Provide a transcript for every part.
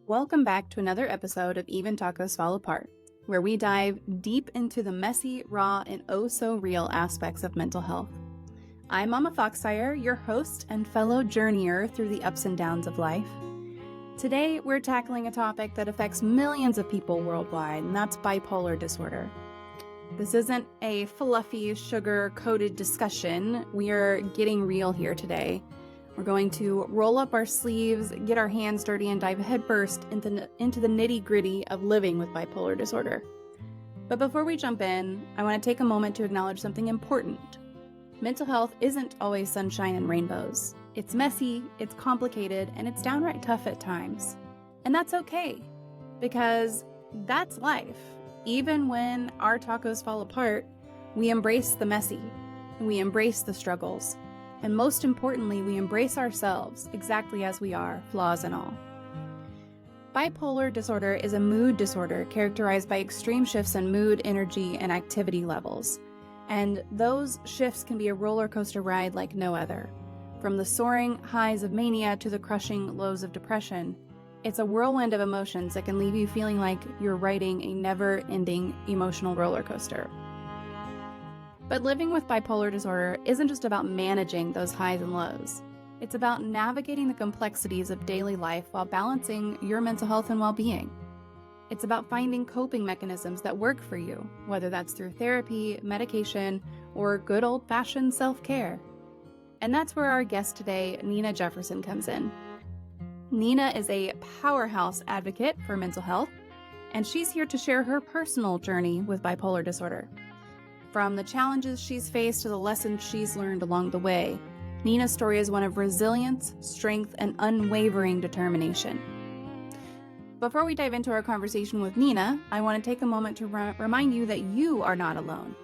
Welcome back to another episode of Even Tacos Fall Apart, where we dive deep into the messy, raw, and oh-so-real aspects of mental health. I'm MommaFoxFire, your host and fellow journeyer through the ups and downs of life. Today, we're tackling a topic that affects millions of people worldwide, and that's bipolar disorder. This isn't a fluffy, sugar-coated discussion. We are getting real here today. We're going to roll up our sleeves, get our hands dirty, and dive headfirst into the nitty-gritty of living with bipolar disorder. But before we jump in, I want to take a moment to acknowledge something important. Mental health isn't always sunshine and rainbows. It's messy, it's complicated, and it's downright tough at times. And that's okay, because that's life. Even when our tacos fall apart, we embrace the messy, we embrace the struggles. And most importantly, we embrace ourselves exactly as we are, flaws and all. Bipolar disorder is a mood disorder characterized by extreme shifts in mood, energy, and activity levels. And those shifts can be a roller coaster ride like no other. From the soaring highs of mania to the crushing lows of depression, it's a whirlwind of emotions that can leave you feeling like you're riding a never-ending emotional roller coaster. But living with bipolar disorder isn't just about managing those highs and lows. It's about navigating the complexities of daily life while balancing your mental health and well-being. It's about finding coping mechanisms that work for you, whether that's through therapy, medication, or good old-fashioned self-care. And that's where our guest today, Nina Jefferson, comes in. Nina is a powerhouse advocate for mental health, and she's here to share her personal journey with bipolar disorder. From the challenges she's faced to the lessons she's learned along the way, Nina's story is one of resilience, strength, and unwavering determination. Before we dive into our conversation with Nina, I want to take a moment to remind you that you are not alone.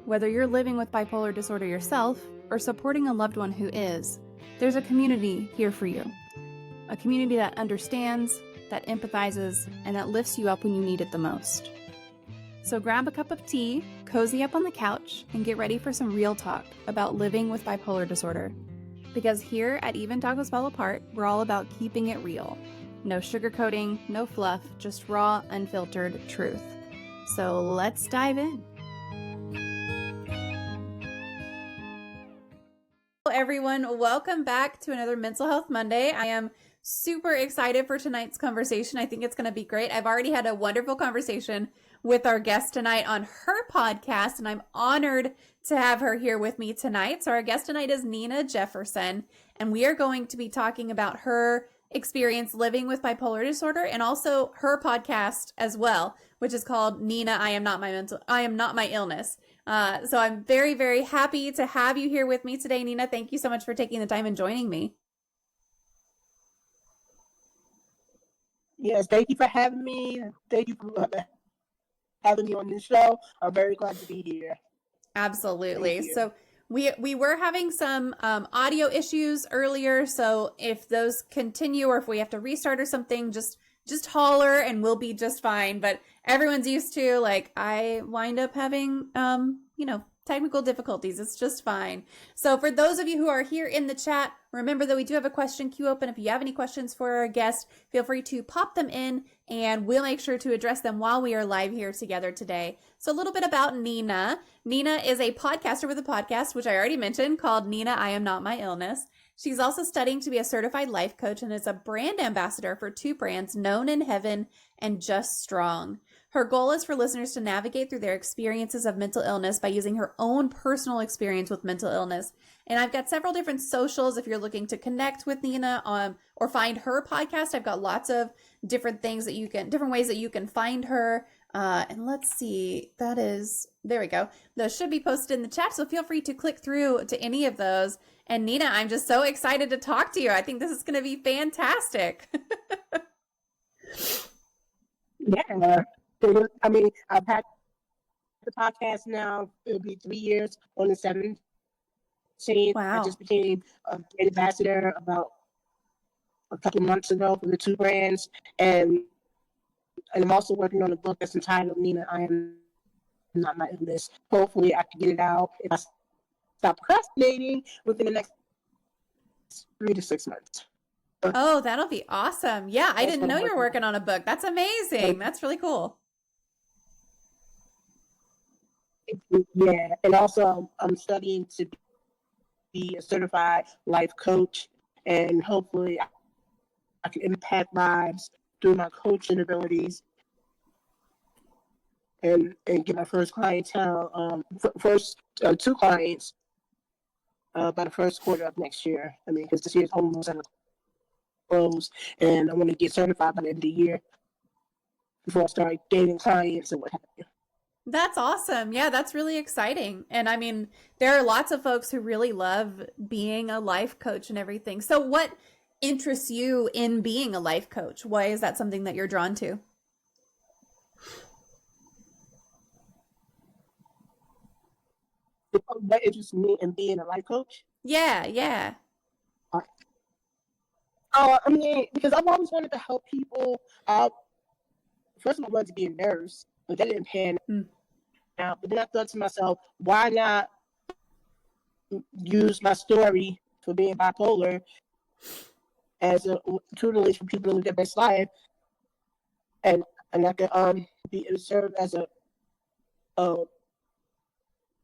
Whether you're living with bipolar disorder yourself or supporting a loved one who is, there's a community here for you. A community that understands, that empathizes, and that lifts you up when you need it the most. So grab a cup of tea, cozy up on the couch, and get ready for some real talk about living with bipolar disorder. Because here at Even Tacos Fall Apart, we're all about keeping it real. No sugarcoating, no fluff, just raw, unfiltered truth. So let's dive in. Hello everyone, welcome back to another Mental Health Monday. I am super excited for tonight's conversation. I think it's going to be great. I've already had a wonderful conversation with our guest tonight on her podcast, and I'm honored to have her here with me tonight. So our guest tonight is Nina Jefferson, and we are going to be talking about her experience living with bipolar disorder and also her podcast as well, which is called Nina, I am not my illness. So I'm very, very happy to have you here with me today, Nina. Thank you so much for taking the time and joining me. Yes, thank you for having me. Thank you for having me on this show. I'm very glad to be here. Absolutely. So we were having some audio issues earlier. So if those continue or if we have to restart or something, just holler and we'll be just fine. But everyone's used to, like, I wind up having, technical difficulties. It's just fine. So for those of you who are here in the chat, remember that we do have a question queue open. If you have any questions for our guest, feel free to pop them in and we'll make sure to address them while we are live here together today. So a little bit about Nina. Nina is a podcaster with a podcast, which I already mentioned, called Nina, I Am Not My Illness. She's also studying to be a certified life coach and is a brand ambassador for two brands, Known in Heaven and Just Strong. Her goal is for listeners to navigate through their experiences of mental illness by using her own personal experience with mental illness. And I've got several different socials if you're looking to connect with Nina or find her podcast. I've got lots of different ways that you can find her. And let's see, there we go. Those should be posted in the chat. So feel free to click through to any of those. And Nina, I'm just so excited to talk to you. I think this is going to be fantastic. Yeah. I've had the podcast now. It'll be 3 years on the 17th. Wow. I just became a brand ambassador about a couple months ago for the two brands. And I'm also working on a book that's entitled Nina, I Am Not My Illness. Hopefully I can get it out if I stop procrastinating within the next 3 to 6 months. Oh, that'll be awesome. Yeah, I That's didn't what know I'm you were working working on a book. That's amazing. on. That's really cool. Yeah, and also I'm studying to be a certified life coach, and hopefully I can impact lives through my coaching abilities and get my first clientele, first two clients by the first quarter of next year. I mean, because this year's almost at a close, and I want to get certified by the end of the year before I start dating clients and what have you. That's awesome. Yeah, that's really exciting. And I mean, there are lots of folks who really love being a life coach and everything. So, what interests you in being a life coach? Why is that something that you're drawn to? What interests me in being a life coach? Yeah, yeah. I mean, because I've always wanted to help people. Uh, First of all, I wanted to be a nurse, but that didn't pan Mm. out. But then I thought to myself, why not use my story for being bipolar as a tutelage for people to live their best life, and I could be serve as a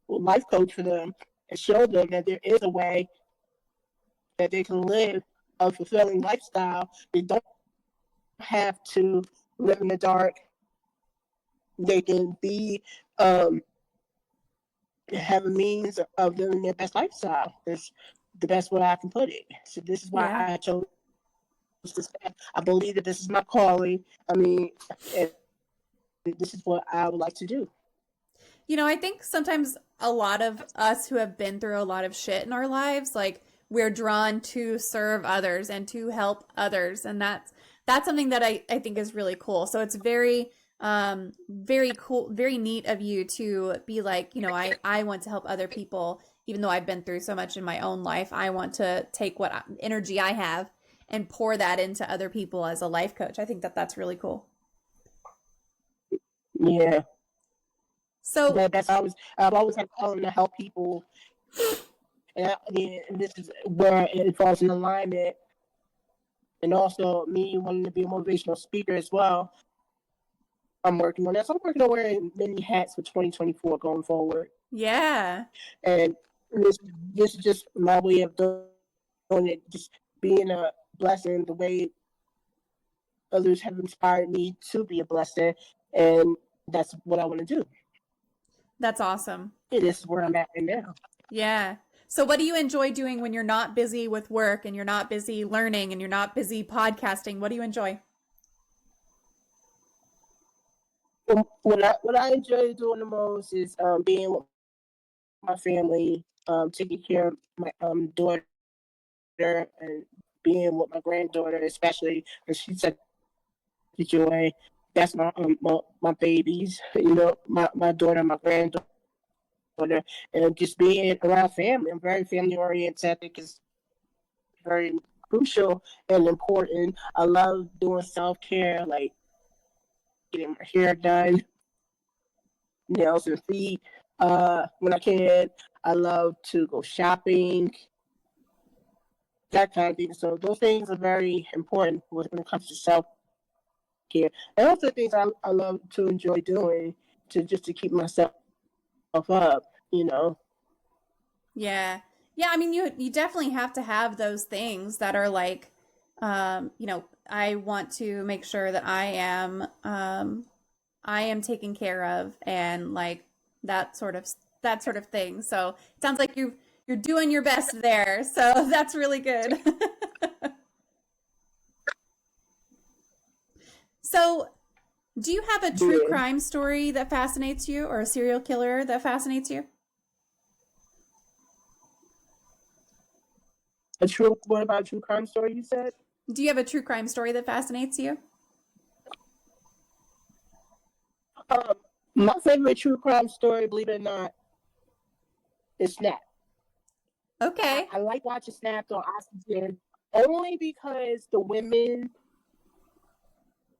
life coach for them and show them that there is a way that they can live a fulfilling lifestyle. They don't have to live in the dark. They can be have a means of living their best lifestyle. That's the best way I can put it. So this is why Yeah. I chose this. I believe that this is my calling. I mean, and this is what I would like to do. You know, I think sometimes a lot of us who have been through a lot of shit in our lives, like we're drawn to serve others and to help others. And that's something that I think is really cool. So it's very cool, very neat of you to be like, you know, I want to help other people, even though I've been through so much in my own life. I want to take energy I have and pour that into other people as a life coach. I think that that's really cool. Yeah, So, that's always I've always had a calling to help people, and this is where it falls in alignment. And also me wanting to be a motivational speaker as well. I'm working on that. So I'm working on wearing many hats for 2024 going forward. yeah. And this this is just my way of doing it, just being a blessing the way others have inspired me to be a blessing, and that's what I want to do. That's awesome. And this is where I'm at right now. Yeah. So, what do you enjoy doing when you're not busy with work and you're not busy learning and you're not busy podcasting? What do you enjoy? What I enjoy doing the most is being with my family, taking care of my daughter, and being with my granddaughter, especially because she's such a joy. That's my babies, you know, my daughter, my granddaughter, and just being around family. I'm very family oriented. I think it's very crucial and important. I love doing self care, like getting my hair done, nails and feet. When I can, I love to go shopping, that kind of thing. So those things are very important when it comes to self care. And also things I love to enjoy doing to just to keep myself up, you know. Yeah. Yeah, I mean you definitely have to have those things that are like you know, I want to make sure that I am taken care of and like that sort of that sort of thing. So, it sounds like you're doing your best there. So, that's really good. So, do you have a true Yeah. crime story that fascinates you or a serial killer that fascinates you? What about a true crime story you said? Do you have a true crime story that fascinates you? Um, my favorite true crime story, believe it or not, is Snap. Okay. I like watching Snapped on Oxygen only because the women,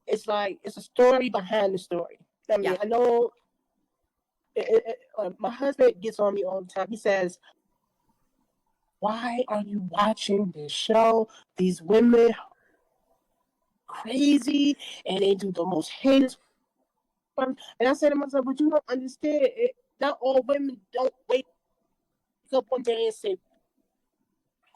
it's like it's a story behind the story. I Yeah. mean, I know my husband gets on me all the time. He says, why are you watching this show? These women crazy and they do the most heinous crime. And I said to myself, but you don't understand it. Not all women don't wake up one day and say,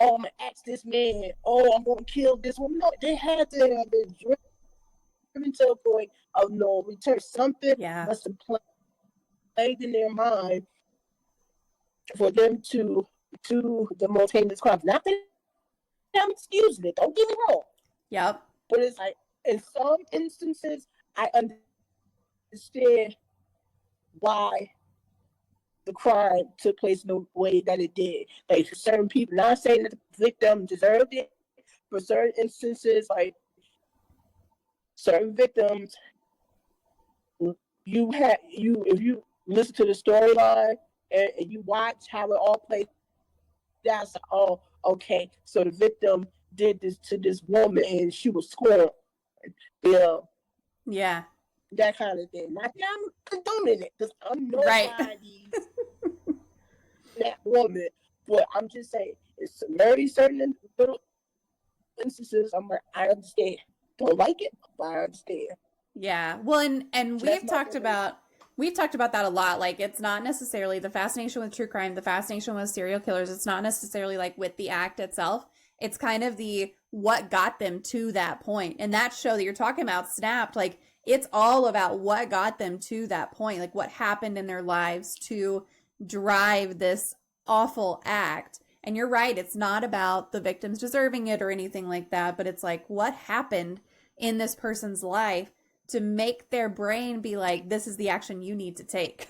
oh, I'm gonna ask this man, oh, I'm gonna kill this woman. No, they had to have been driven to a point of no return. Something must have played in their mind for them to do the most heinous crimes. Not that I'm excusing it, don't get me wrong. Yep. But it's like, in some instances, I understand why the crime took place in the way that it did. Like, certain people, not saying that the victim deserved it, but certain instances, like certain victims, if you listen to the storyline and you watch how it all played out, it's like, oh, okay, so the victim did this to this woman and she was scorned. You know, Yeah. that kind of thing. Not that I'm condoning it, because I'm nobody that woman, but I'm just saying it's very certain little instances. I'm like, I understand. Don't like it, but I understand. Yeah. Well, and So that's my generation. we've talked about that a lot. Like, it's not necessarily the fascination with true crime, the fascination with serial killers. It's not necessarily like with the act itself. It's kind of the what got them to that point. And that show that you're talking about, Snapped, like it's all about what got them to that point, like what happened in their lives to drive this awful act. And you're right, it's not about the victims deserving it or anything like that, but it's like what happened in this person's life to make their brain be like, this is the action you need to take.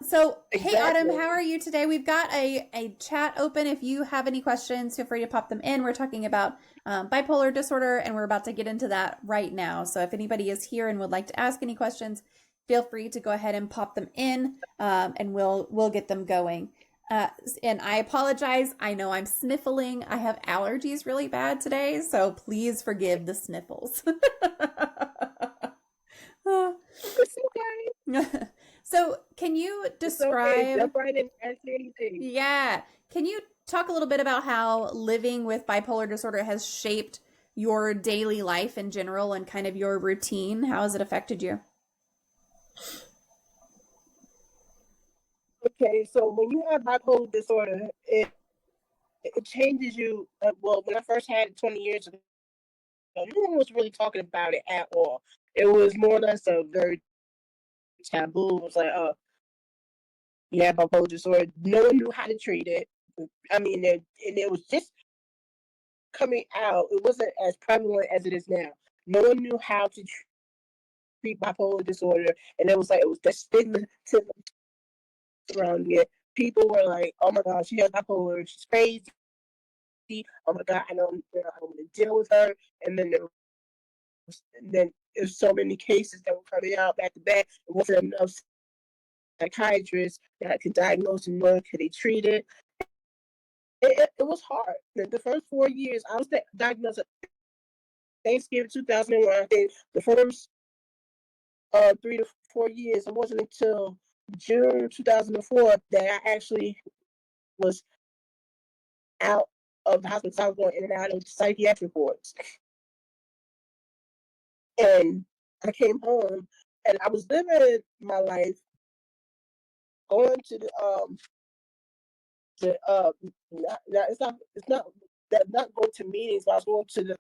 So, hey, Autumn, Exactly. how are you today? We've got a chat open. If you have any questions, feel free to pop them in. We're talking about bipolar disorder, and we're about to get into that right now. So, if anybody is here and would like to ask any questions, feel free to go ahead and pop them in, and we'll get them going. And I apologize. I know I'm sniffling. I have allergies really bad today, so please forgive the sniffles. It's okay. So, can you It's okay. describe? Jump right in, ask me anything. Yeah. Can you talk a little bit about how living with bipolar disorder has shaped your daily life in general and kind of your routine? How has it affected you? Okay, so when you have bipolar disorder, it changes you. Well, when I first had it 20 years ago, no one was really talking about it at all. It was more or less a very taboo. It was like, you have bipolar disorder. No one knew how to treat it. I mean, and it was just coming out. It wasn't as prevalent as it is now. No one knew how to treat bipolar disorder, and it was the stigma surrounding it. People were like, "Oh my God, she has bipolar. She's crazy. Oh my God, I don't want to deal with her." And then there's so many cases that were coming out back to back. It wasn't enough psychiatrists that could diagnose and nor could they treat it. It was hard. The first 4 years, I was diagnosed at Thanksgiving 2001. I think the first 3 to 4 years, it wasn't until June 2004 that I actually was out of the hospital. So I was going in and out of psychiatric wards. And I came home and I was living my life, going to it's not that not going to meetings, but I was going to the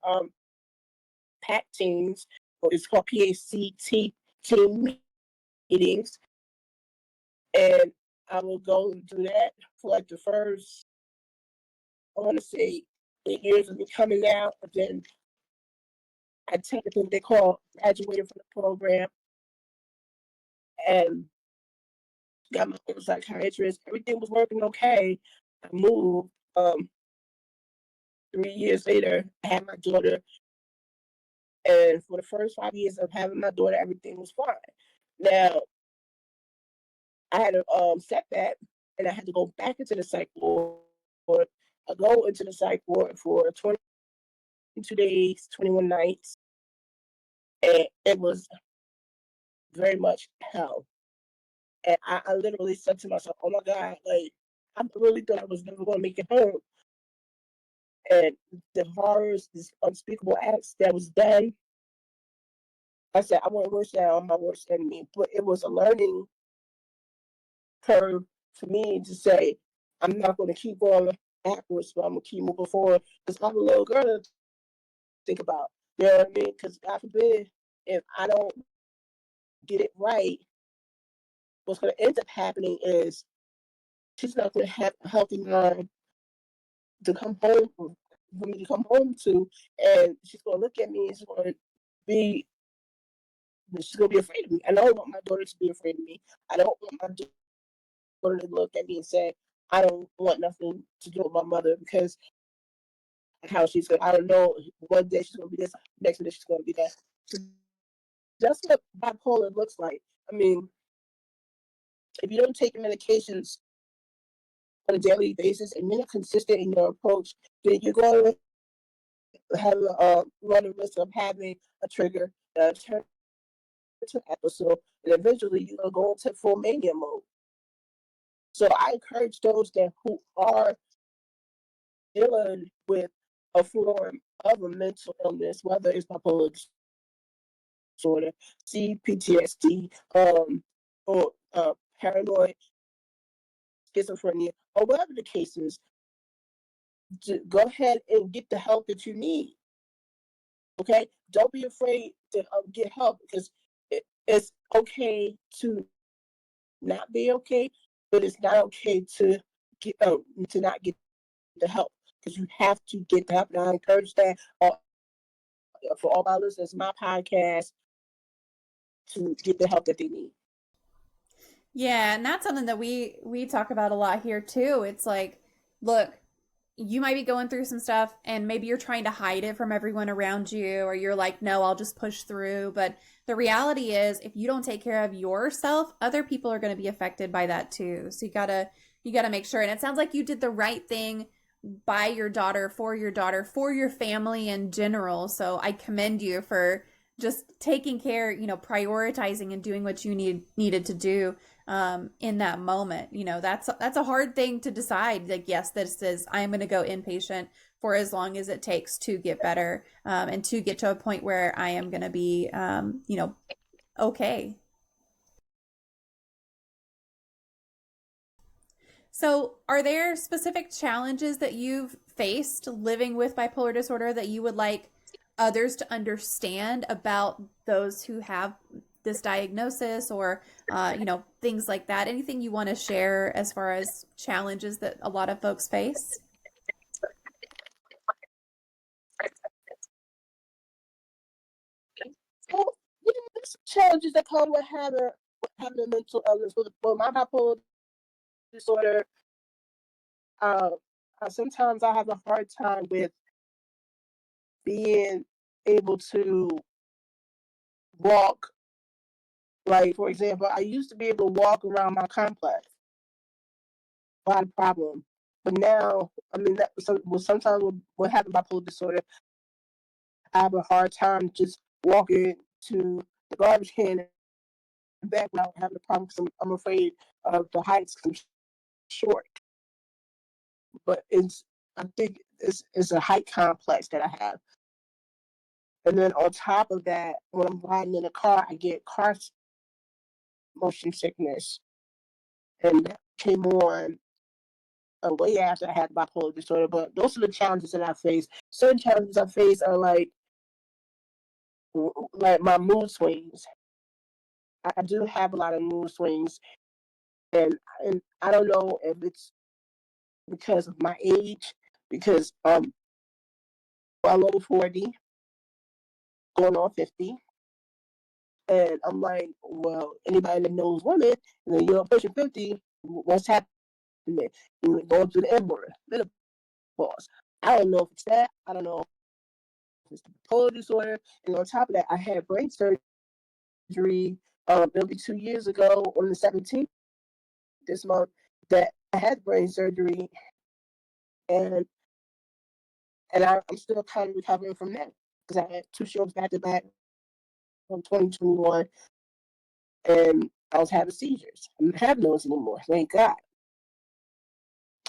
PAC teams, or it's called PACT team meetings, and I will go and do that for like the first, I want to say, 8 years of me coming out. But then I technically they call graduated from the program and got my own psychiatrist. Everything was working okay. I moved. 3 years later, I had my daughter, and for the first 5 years of having my daughter, everything was fine. Now I had a setback, and I had to go back into the psych ward. I go into the psych ward for 22 days, 21 nights, and it was very much hell. And I literally said to myself, oh my God, like, I really thought I was never going to make it home. And the horrors, this unspeakable acts that was done, I said, I won't wish that on my worst enemy. But it was a learning curve for me to say, I'm not going to keep going backwards, but I'm going to keep moving forward. Because I'm a little girl to think about. You know what I mean? Because God forbid, if I don't get it right, what's going to end up happening is she's not going to have a healthy mind to come home for me to come home to, and she's going to look at me and be she's going to be afraid of me. I don't want my daughter to be afraid of me. I don't want my daughter to look at me and say, I don't want nothing to do with my mother because how she's going. I don't know. One day she's going to be this, next day she's going to be that. So that's what bipolar looks like. I mean, if you don't take medications on a daily basis and you're not consistent in your approach, then you're going to have run the risk of having a trigger turn into an episode, and eventually you're going to go into full mania mode. So I encourage those that who are dealing with a form of a mental illness, whether it's bipolar disorder, CPTSD, or paranoid schizophrenia, or whatever the case is, to go ahead and get the help that you need. Okay, don't be afraid to get help because it's okay to not be okay, but it's not okay to not get the help because you have to get the help. And I encourage that for all my listeners, my podcast, to get the help that they need. Yeah, and that's something that we talk about a lot here too. It's like, look, you might be going through some stuff and maybe you're trying to hide it from everyone around you, or you're like, no, I'll just push through. But the reality is if you don't take care of yourself, other people are going to be affected by that too. So you gotta make sure. And it sounds like you did the right thing by your daughter, for your family in general. So I commend you for just taking care, prioritizing and doing what you needed to do in that moment. That's a hard thing to decide. Like, yes, this is, I'm going to go inpatient for as long as it takes to get better, and to get to a point where I am going to be, okay. So, are there specific challenges that you've faced living with bipolar disorder that you would like others to understand about those who have this diagnosis, or, things like that? Anything you want to share as far as challenges that a lot of folks face? Well, there's challenges that come with having a mental illness. With my bipolar disorder, uh, sometimes I have a hard time with being able to walk. Like, for example, I used to be able to walk around my complex without a problem. But now, I mean, sometimes with having bipolar disorder, I have a hard time just walking to the garbage can and back without having a problem because I'm afraid of the heights because I'm short. But I think it's a height complex that I have. And then on top of that, when I'm riding in a car, I get car motion sickness. And that came on way after I had bipolar disorder. But those are the challenges that I face. Certain challenges I face are like my mood swings. I do have a lot of mood swings, and I don't know if it's because of my age, because well over 40, going on 50. And I'm like, well, anybody that knows women, and then you're pushing 50, what's happening? You're going through the M word, menopause. I don't know if it's that. I don't know if it's the bipolar disorder. And on top of that, I had brain surgery maybe 2 years ago on the 17th this month that I had brain surgery, and I'm still kind of recovering from that because I had two shows back to back from 2021, and I was having seizures. I don't have those anymore, thank God.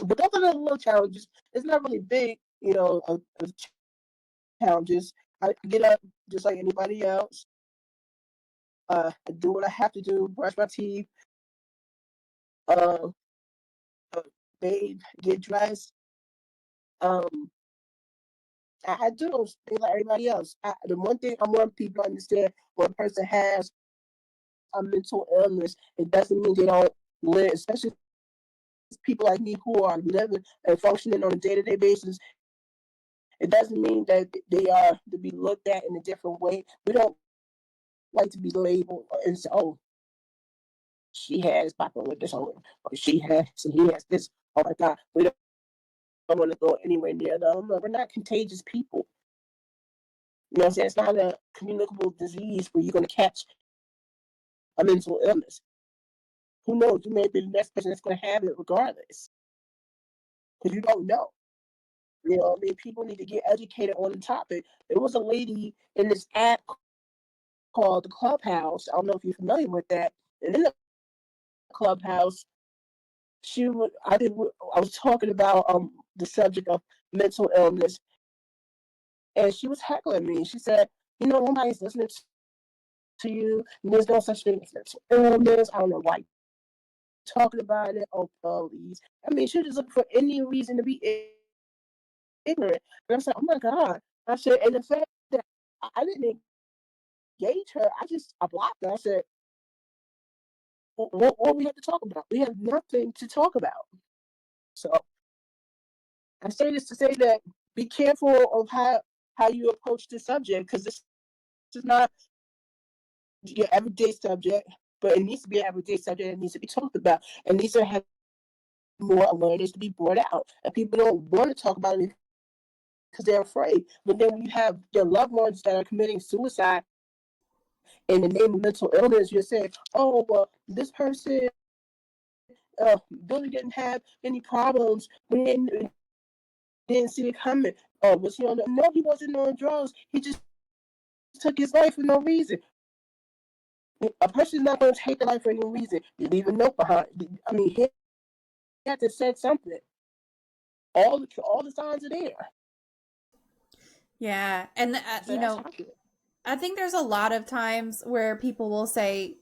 But those are the little challenges. It's not really big, of challenges. I get up just like anybody else. I do what I have to do, brush my teeth, uh, bathe, get dressed. Um, I do those things like everybody else. The one thing I want people to understand: when a person has a mental illness, it doesn't mean they don't live, especially people like me who are living and functioning on a day-to-day basis. It doesn't mean that they are to be looked at in a different way. We don't like to be labeled and say, "Oh, she has bipolar disorder," or "She has," and "He has this." Oh my God, we don't want to go anywhere near them. We're not contagious people. You know what I'm saying? It's not a communicable disease where you're going to catch a mental illness. Who knows? You may be the next person that's going to have it regardless, because you don't know. People need to get educated on the topic. There was a lady in this app called the Clubhouse. I don't know if you're familiar with that. And in the Clubhouse, I was talking about the subject of mental illness, and she was heckling me. She said, nobody's listening to you. There's no such thing as mental illness. I don't know why you're talking about it. Oh, please. I mean, she just looking for any reason to be ignorant. And I said, oh my God. I said, and the fact that I didn't engage her, I blocked her. I said, what we have to talk about? We have nothing to talk about. So I say this to say that be careful of how you approach this subject, because this is not your everyday subject, but it needs to be an everyday subject. It needs to be talked about. It needs to have more awareness to be brought out. And people don't want to talk about it because they're afraid. But then when you have your loved ones that are committing suicide in the name of mental illness, you're saying, oh, well, this person Billy didn't have any problems. We didn't see it coming. Oh, was he on the? No, he wasn't on drugs. He just took his life for no reason. A person's not going to take their life for any reason. You leave a note behind. I mean, he had to say something. All the signs are there. Yeah. And, So I think there's a lot of times where people will say,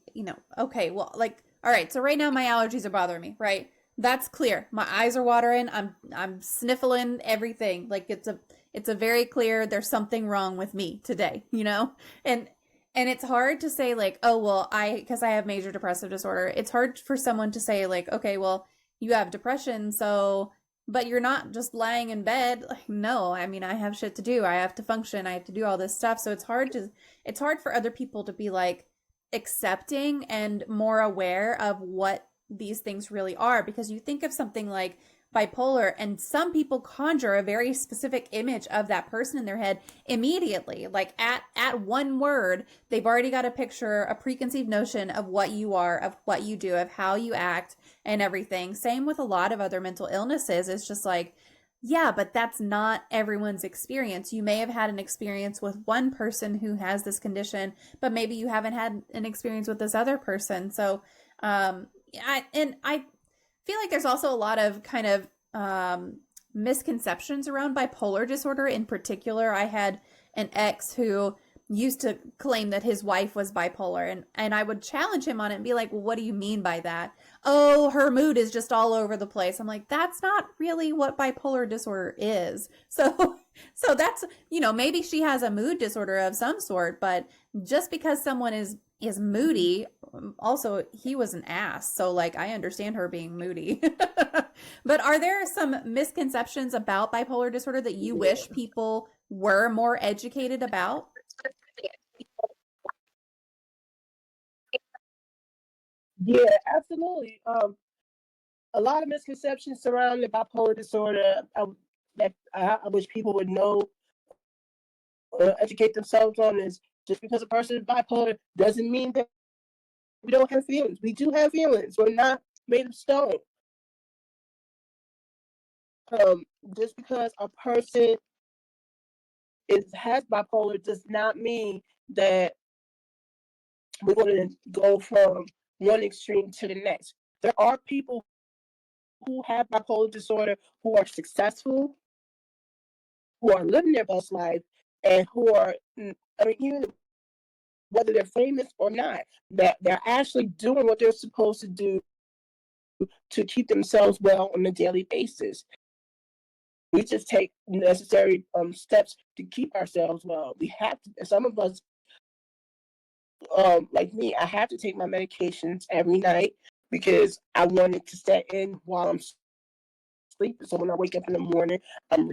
okay, well, like, all right, so right now my allergies are bothering me, right? That's clear. My eyes are watering. I'm sniffling everything. Like it's a very clear there's something wrong with me today, And it's hard to say like, oh, well, because I have major depressive disorder. It's hard for someone to say like, okay, well, you have depression, so but you're not just lying in bed. Like, no, I mean, I have shit to do. I have to function. I have to do all this stuff. So it's hard for other people to be like accepting and more aware of what these things really are, because you think of something like bipolar and some people conjure a very specific image of that person in their head immediately. Like at one word, they've already got a picture, a preconceived notion of what you are, of what you do, of how you act and everything. Same with a lot of other mental illnesses. It's just like, yeah, but that's not everyone's experience. You may have had an experience with one person who has this condition, but maybe you haven't had an experience with this other person. So, I feel like there's also a lot of kind of misconceptions around bipolar disorder in particular. I had an ex who used to claim that his wife was bipolar, and I would challenge him on it and be like, well, what do you mean by that? Oh, her mood is just all over the place. I'm like, that's not really what bipolar disorder is. So that's, maybe she has a mood disorder of some sort, but just because someone is moody, also he was an ass. So like, I understand her being moody. But are there some misconceptions about bipolar disorder that you wish people were more educated about? yeah, absolutely. A lot of misconceptions surrounding bipolar disorder that I wish people would know, educate themselves on, is just because a person is bipolar doesn't mean that we don't have feelings. We do have feelings. We're not made of stone. Um, just because a person has bipolar does not mean that we're going to go from one extreme to the next. There are people who have bipolar disorder who are successful, who are living their best life, and who are, I mean, even whether they're famous or not, that they're actually doing what they're supposed to do to keep themselves well on a daily basis. We just take necessary steps to keep ourselves well. We have to, some of us, like me, I have to take my medications every night because I want it to set in while I'm sleeping. So when I wake up in the morning, I'm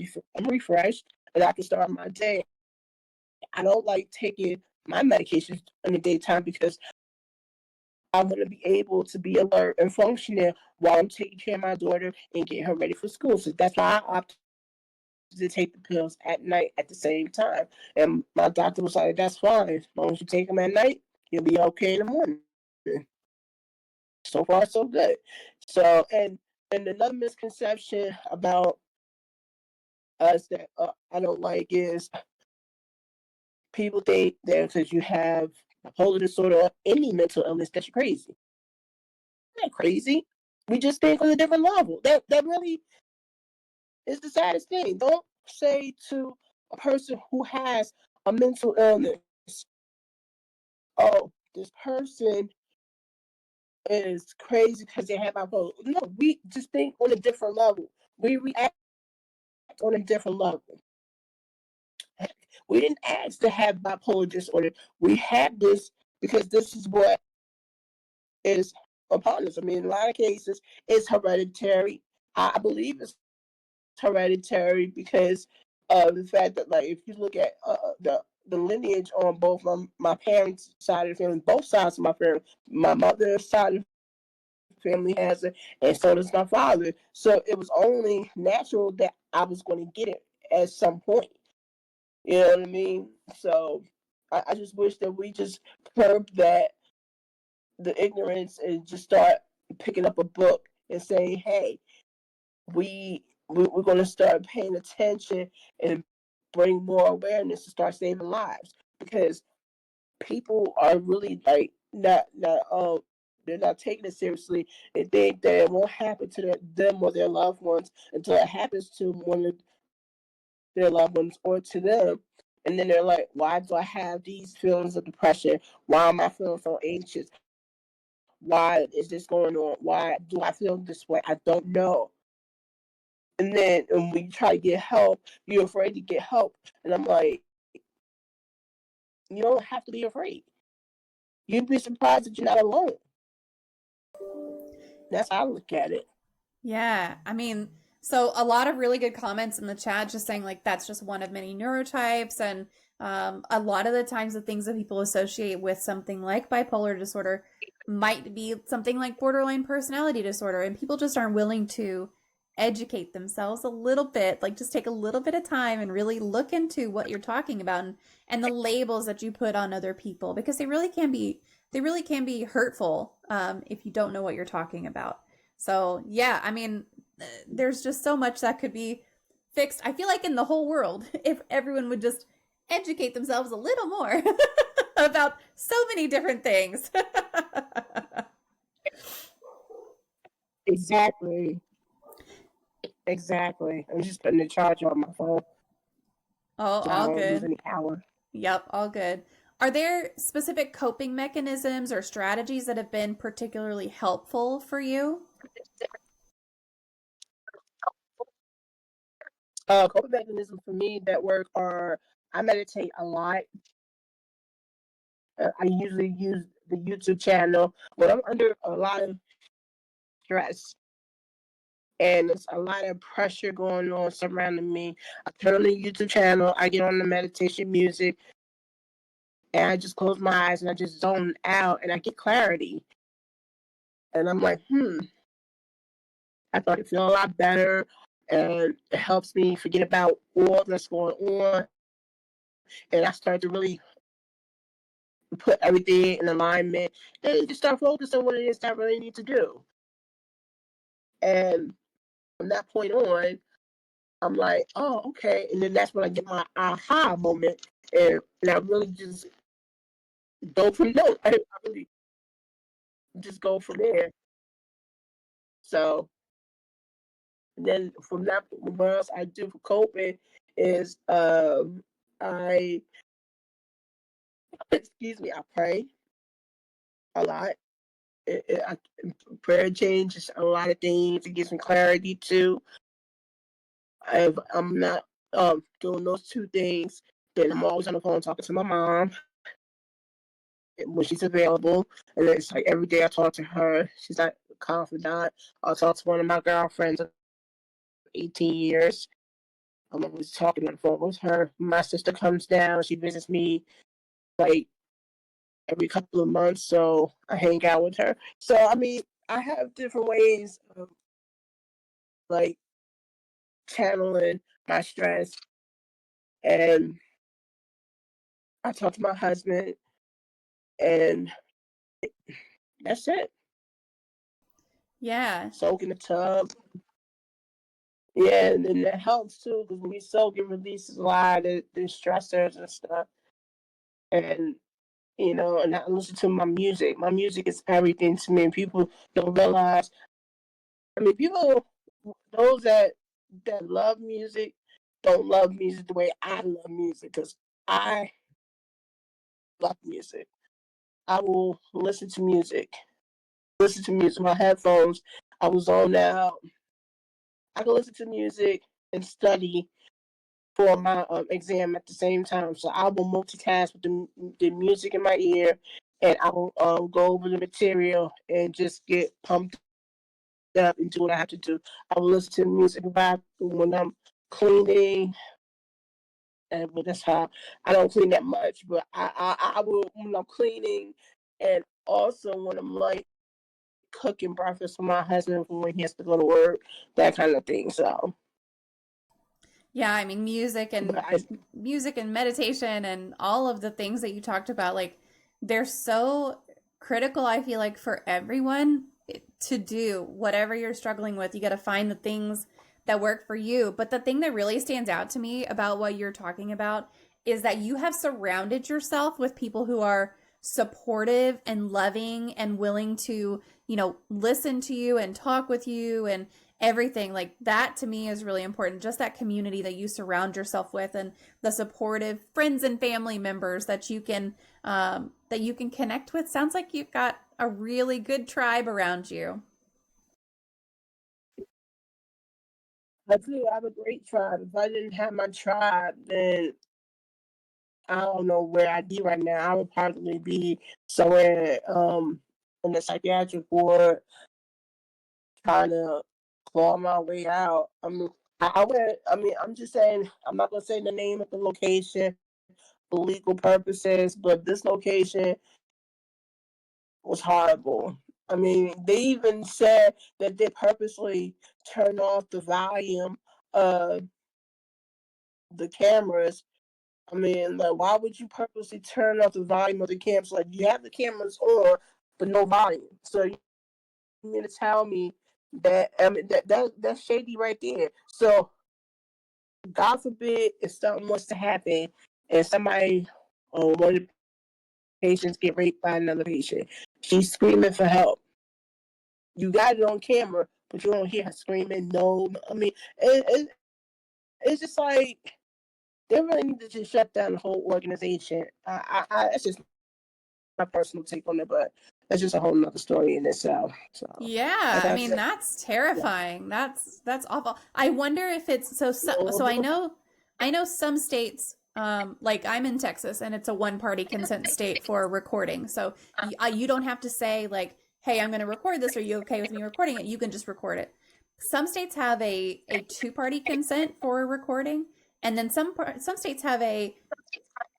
refreshed and I can start my day. I don't like taking my medications in the daytime because I want to be able to be alert and functioning while I'm taking care of my daughter and getting her ready for school. So that's why I opt to take the pills at night at the same time. And my doctor was like, that's fine. As long as you take them at night, you'll be okay in the morning. So far, so good. So, and another misconception about us that I don't like is people think that because you have bipolar disorder or any mental illness that you're crazy. I'm not crazy. We just think on a different level. That really is the saddest thing. Don't say to a person who has a mental illness, oh, this person is crazy because they have bipolar. No, we just think on a different level. We react on a different level. We didn't ask to have bipolar disorder. We had this because this is what is upon us. I mean, in a lot of cases, it's hereditary. I believe it's hereditary because of the fact that, like, if you look at the lineage on both my parents' side of the family, both sides of my family, my mother's side of the family has it, and so does my father. So it was only natural that I was going to get it at some point. You know what I mean? So I just wish that we just curb the ignorance and just start picking up a book and saying, hey, we're going to start paying attention and bring more awareness to start saving lives, because people are really like not they're not taking it seriously and think that it won't happen to them or their loved ones until it happens to one of their loved ones or to them. And then they're like, why do I have these feelings of depression? Why am I feeling so anxious? Why is this going on? Why do I feel this way? I don't know. And then when we try to get help, you're afraid to get help. And I'm like, you don't have to be afraid. You'd be surprised that you're not alone. That's how I look at it. Yeah, I mean, so a lot of really good comments in the chat just saying like that's just one of many neurotypes, and a lot of the times the things that people associate with something like bipolar disorder might be something like borderline personality disorder, and people just aren't willing to educate themselves a little bit, like just take a little bit of time and really look into what you're talking about, and the labels that you put on other people, because they really can be hurtful if you don't know what you're talking about. So, yeah, I mean, there's just so much that could be fixed. I feel like in the whole world, if everyone would just educate themselves a little more about so many different things. Exactly. Exactly. I'm just putting the charger on my phone Oh, so I all don't lose good. any power. Yep, all good. Are there specific coping mechanisms or strategies that have been particularly helpful for you? Coping mechanisms for me that work are I meditate a lot. I usually use the YouTube channel when I'm under a lot of stress and there's a lot of pressure going on surrounding me. I turn on the YouTube channel, I get on the meditation music, and I just close my eyes and I just zone out and I get clarity. And I'm like, I thought it feel a lot better, and it helps me forget about all that's going on. And I start to really put everything in alignment and just start focusing on what it is that I really need to do. And from that point on, I'm like, oh, okay. And then that's when I get my aha moment. And I really just go from there. I really just go from there. So then from that, what else I do for coping is I excuse me, I pray a lot. Prayer changes a lot of things. It gives me clarity too. If I'm not doing those two things, then I'm always on the phone talking to my mom when she's available. And it's like every day I talk to her. She's like a confidant. I'll talk to one of my girlfriends of 18 years. I'm always talking on the phone with her. My sister comes down. She visits me like every couple of months, so I hang out with her. So I mean, I have different ways of like channeling my stress, and I talk to my husband, and that's it. Yeah. Soak in the tub. Yeah, and then that helps too because when we soak, it releases a lot of the stressors and stuff. And and I listen to my music. My music is everything to me. And people don't realize. I mean, people, those that love music, don't love music the way I love music because I love music. I will listen to music. My headphones, I was on now. I can listen to music and study for my exam at the same time. So I will multitask with the music in my ear, and I will go over the material and just get pumped up and do what I have to do. I will listen to music when I'm cleaning, and but that's how I don't clean that much. But I will when I'm cleaning, and also when I'm like cooking breakfast for my husband for when he has to go to work, that kind of thing. So, Yeah, I mean but I music and meditation and all of the things that you talked about, like they're so critical, I feel like, for everyone to do whatever you're struggling with. You got to find the things that work for you. But the thing that really stands out to me about what you're talking about is that you have surrounded yourself with people who are supportive and loving and willing to, listen to you and talk with you and everything. Like that to me is really important. Just that community that you surround yourself with and the supportive friends and family members that you can connect with. Sounds like you've got a really good tribe around you. do. I have a great tribe. If I didn't have my tribe, then I don't know where I'd be right now. I would probably be somewhere in the psychiatric ward trying to claw my way out. I mean, I went. I mean, I'm just saying. I'm not gonna say the name of the location for legal purposes, but this location was horrible. I mean, they even said that they purposely turned off the volume of the cameras. I mean, like, why would you purposely turn off the volume of the cameras? Like, you have the cameras on, but no volume. So you mean to tell me that I mean that's shady right there. So God forbid if something was to happen and somebody or one of the patients get raped by another patient, she's screaming for help. You got it on camera, but you don't hear her screaming. No, I mean, it's just like they really need to just shut down the whole organization. It's just my personal take on it, but that's just a whole nother story in itself. So, Yeah, like I I mean said, that's yeah. terrifying. That's awful. I wonder if it's so I know some states like I'm in Texas and it's a one party consent state for recording. So you don't have to say like, "Hey, I'm going to record this. Are you okay with me recording it?" You can just record it. Some states have a two party consent for recording, and then some states have a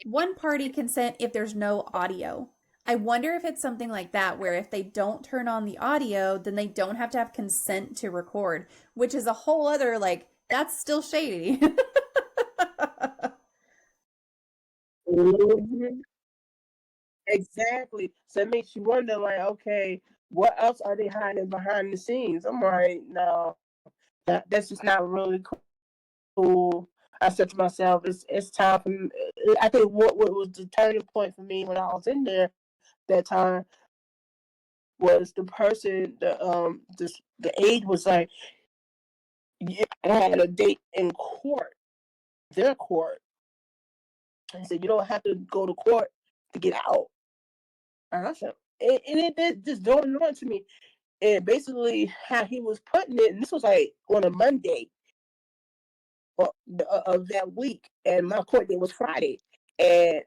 one party consent if there's no audio. I wonder if it's something like that where if they don't turn on the audio, then they don't have to have consent to record, which is a whole other like that's still shady. Mhm. Exactly. So it makes you wonder, like, okay, what else are they hiding behind the scenes? I'm like, no, that's just not really cool. I said to myself, it's time for me. I think what was the turning point for me when I was in there that time was the person, the aide was like, yeah, I had a date in court, their court. He said, you don't have to go to court to get out. And I said, and it did just dawned on to me. And basically, how he was putting it, and this was like on a Monday of that week, and my court date was Friday. And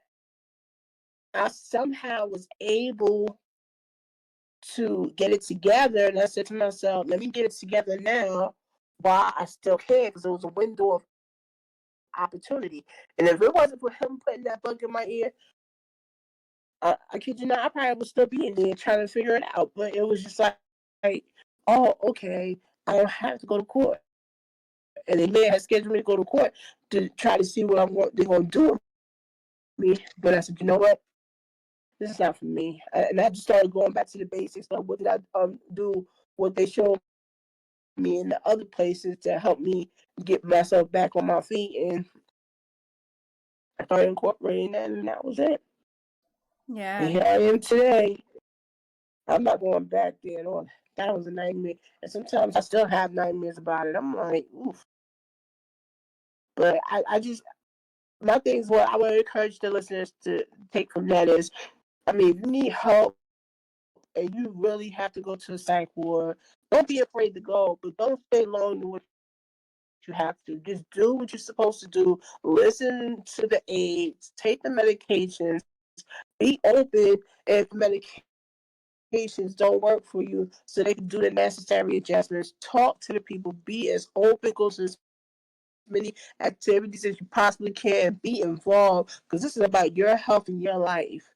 I somehow was able to get it together. And I said to myself, let me get it together now while I still can, because it was a window of opportunity. And if it wasn't for him putting that bug in my ear, I kid you not, I probably would still be in there trying to figure it out. But it was just like, oh, okay, I don't have to go to court. And they may have scheduled me to go to court to try to see what they're going to do with me. But I said, you know what? This is not for me. And I just started going back to the basics of what did I do, what they showed me in the other places to help me get myself back on my feet. And I started incorporating that, and that was it. Yeah. And here I am today. I'm not going back there. No, that was a nightmare. And sometimes I still have nightmares about it. I'm like, oof. But I just, my things, what I would encourage the listeners to take from that is, I mean, if you need help and you really have to go to a psych ward, don't be afraid to go, but don't stay long to what you have to. Just do what you're supposed to do. Listen to the aides, take the medications, be open if medications don't work for you so they can do the necessary adjustments. Talk to the people, be as open, go to as many activities as you possibly can, be involved, because this is about your health and your life.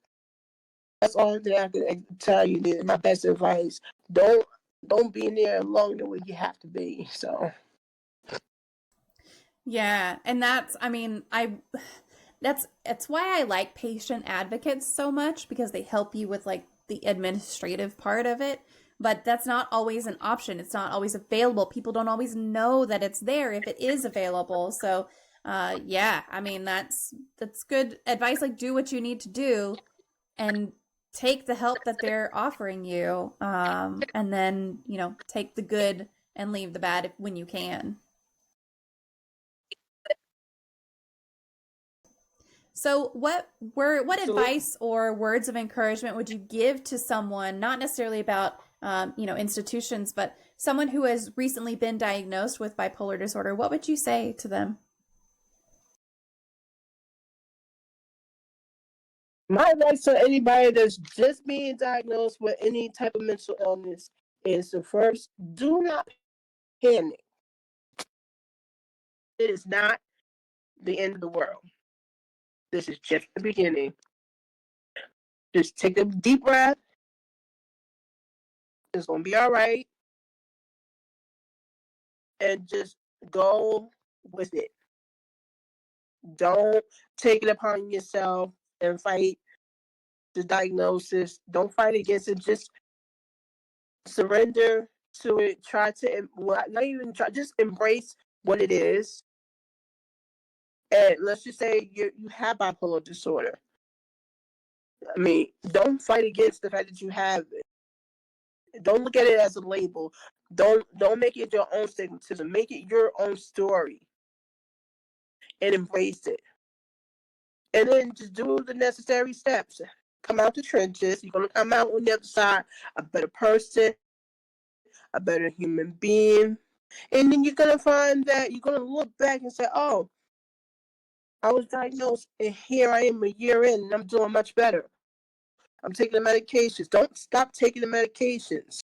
That's all that I can tell you. My best advice: don't be in there longer than you have to be. So Yeah, and that's, I mean, that's why I like patient advocates so much, because they help you with like the administrative part of it, but that's not always an option. It's not always available. People don't always know that it's there if it is available. So, yeah, I mean, that's good advice. Like, do what you need to do and take the help that they're offering you, and then, take the good and leave the bad when you can. So, what absolutely. advice or words of encouragement would you give to someone, not necessarily about institutions, but someone who has recently been diagnosed with bipolar disorder? What would you say to them? My advice to anybody that's just being diagnosed with any type of mental illness is to first, do not panic. It is not the end of the world. This is just the beginning. Just take a deep breath. It's gonna be all right, and just go with it. Don't take it upon yourself and fight the diagnosis. Don't fight against it. Just surrender to it. Try to, well, not even try, just embrace what it is. And let's just say you have bipolar disorder. I mean, don't fight against the fact that you have it. Don't look at it as a label. Don't make it your own stigmatism. Make it your own story and embrace it. And then just do the necessary steps. Come out the trenches. You're gonna come out on the other side a better person, a better human being. And then you're gonna find that you're gonna look back and say, "Oh, I was diagnosed, and here I am a year in, and I'm doing much better. I'm taking the medications. Don't stop taking the medications.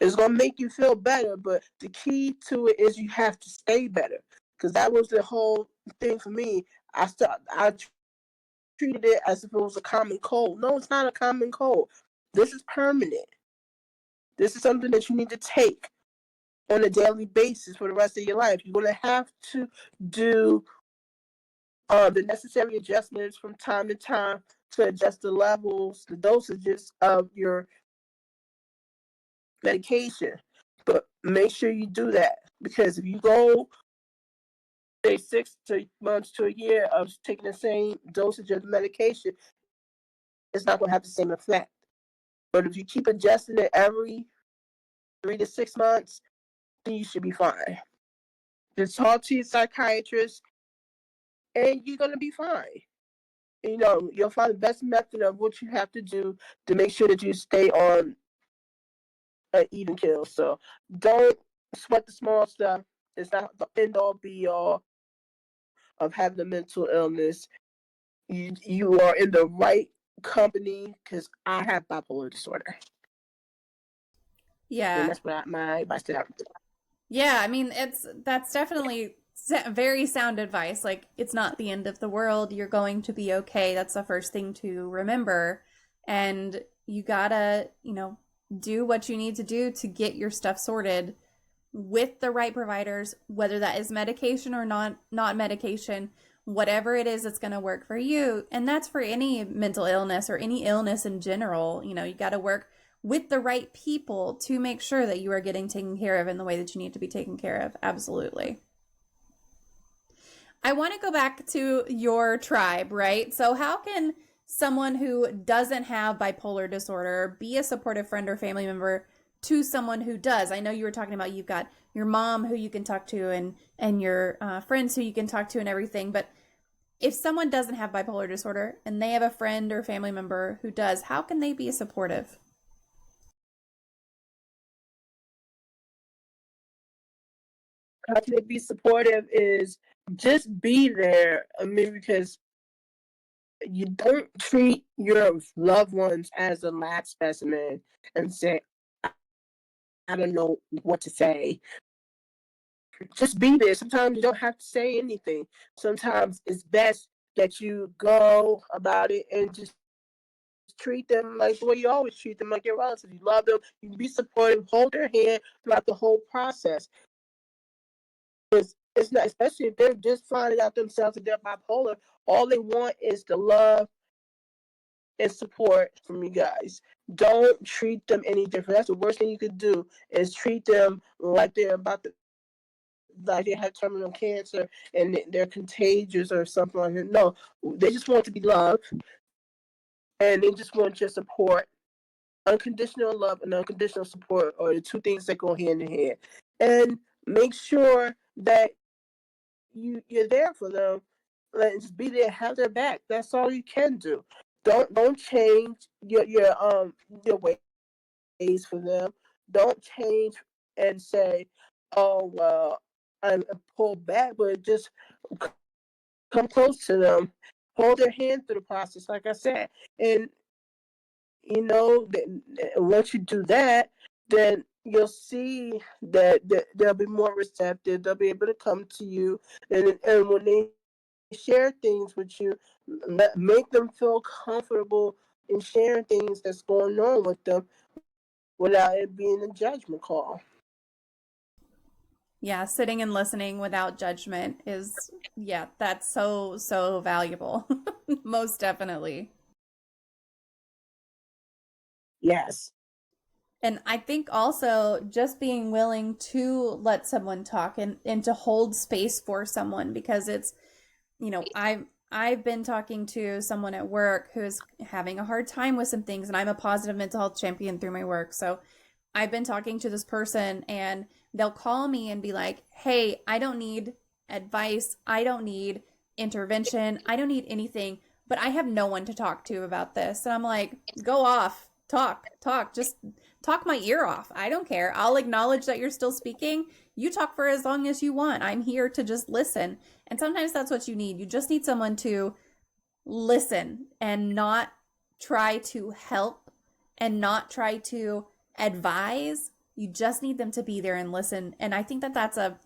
It's gonna make you feel better, but the key to it is you have to stay better. Because that was the whole thing for me. I treated it as if it was a common cold. No, it's not a common cold. This is permanent. This is something that you need to take on a daily basis for the rest of your life. You're gonna have to do the necessary adjustments from time to time to adjust the levels, the dosages of your medication. But make sure you do that, because if you go, say, 6 months to a year of taking the same dosage of the medication, it's not going to have the same effect. But if you keep adjusting it every 3 to 6 months, then you should be fine. Just talk to your psychiatrist and you're going to be fine. You'll find the best method of what you have to do to make sure that you stay on an even kill. So don't sweat the small stuff. It's not the end all be all of having a mental illness. You are in the right company because I have bipolar disorder. Yeah. And that's my advice to that. Yeah, I mean, that's definitely very sound advice. Like, it's not the end of the world. You're going to be okay. That's the first thing to remember. And you gotta, do what you need to do to get your stuff sorted with the right providers, whether that is medication or not medication, whatever it is that's going to work for you. And that's for any mental illness or any illness in general. You got to work with the right people to make sure that you are getting taken care of in the way that you need to be taken care of. Absolutely. I want to go back to your tribe, right? So how can someone who doesn't have bipolar disorder be a supportive friend or family member to someone who does? I know you were talking about you've got your mom who you can talk to and your friends who you can talk to and everything. But if someone doesn't have bipolar disorder and they have a friend or family member who does, how can they be supportive? How can they be supportive is just be there. I mean, because you don't treat your loved ones as a lab specimen and say, I don't know what to say. Just be there. Sometimes you don't have to say anything. Sometimes it's best that you go about it and just treat them like the way you always treat them, like your relatives. You love them, you can be supportive, hold their hand throughout the whole process. It's not, especially if they're just finding out themselves that they're bipolar, all they want is the love and support from you guys. Don't treat them any different. That's the worst thing you could do is treat them like they're about to, like they have terminal cancer and they're contagious or something like that. No, they just want to be loved and they just want your support. Unconditional love and unconditional support are the two things that go hand in hand. And make sure that you're there for them. Like, just be there, have their back. That's all you can do. Don't change your ways for them. Don't change and say, "Oh well, I'm pulled back," but just come close to them, hold their hand through the process. Like I said, and once you do that, then you'll see that they'll be more receptive. They'll be able to come to you, and when they share things with you, make them feel comfortable in sharing things that's going on with them without it being a judgment call. Yeah, sitting and listening without judgment is, yeah, that's so, so valuable. Most definitely. Yes. And I think also just being willing to let someone talk and to hold space for someone because it's, I've been talking to someone at work who's having a hard time with some things and I'm a positive mental health champion through my work. So I've been talking to this person and they'll call me and be like, "Hey, I don't need advice. I don't need intervention. I don't need anything, but I have no one to talk to about this." And I'm like, "Go off. Talk. Just talk my ear off. I don't care. I'll acknowledge that you're still speaking. You talk for as long as you want. I'm here to just listen." And sometimes that's what you need. You just need someone to listen and not try to help and not try to advise. You just need them to be there and listen. And I think that that's a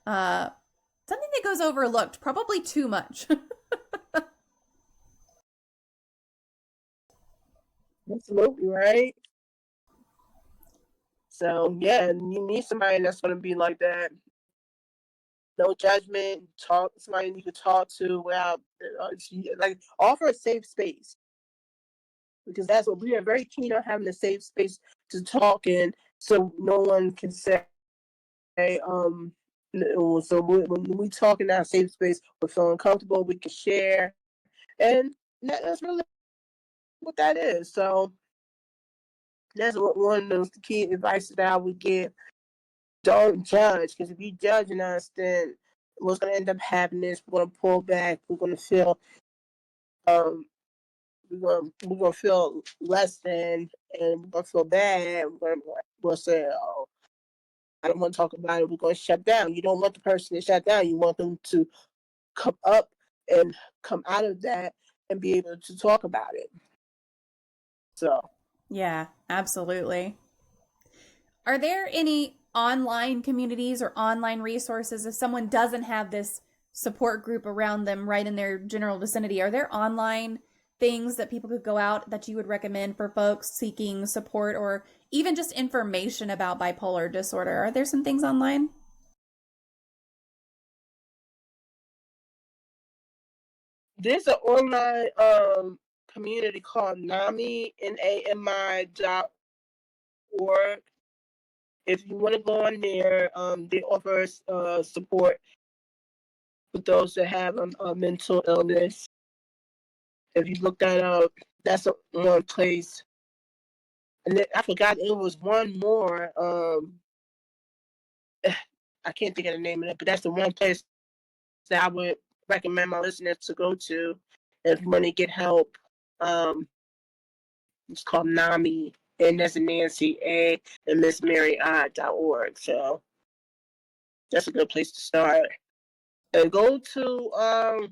something that goes overlooked, probably too much. Absolutely right. So yeah, you need somebody that's going to be like that. No judgment. Talk somebody you can talk to without like offer a safe space because that's what we are very keen on having a safe space to talk in, so no one can say so when we talk in that safe space, we're feeling comfortable. We can share, and that's really what that is. So That's one of those key advice that I would give. Don't judge, because if you're judging us, then what's going to end up happening is we're going to pull back. We're going to feel we're gonna feel less than, and we're gonna feel bad. We'll say, "Oh, I don't want to talk about it." We're gonna shut down. You don't want the person to shut down. You want them to come up and come out of that and be able to talk about it. So, Yeah, absolutely. Are there any online communities or online resources if someone doesn't have this support group around them right in their general vicinity? Are there online things that people could go out that you would recommend for folks seeking support or even just information about bipolar disorder? Are there some things online? there's an online community called NAMI, NAMI.org. If you want to go on there, they offer support for those that have a mental illness. If you look that up, that's one place. And then I forgot it was one more. I can't think of the name of it, but that's the one place that I would recommend my listeners to go to if you want to get help. It's called NAMI, and that's Nancy A and Miss Mary I.org. So that's a good place to start. And go to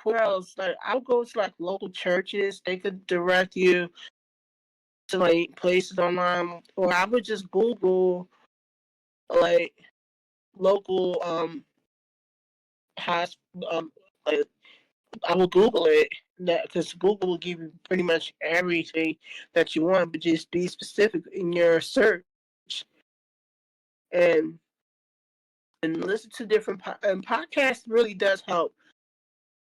where else? Like I'll go to like local churches. They could direct you to like places online, or I would just Google like local has like I will Google it that because Google will give you pretty much everything that you want, but just be specific in your search and listen to different and podcast really does help.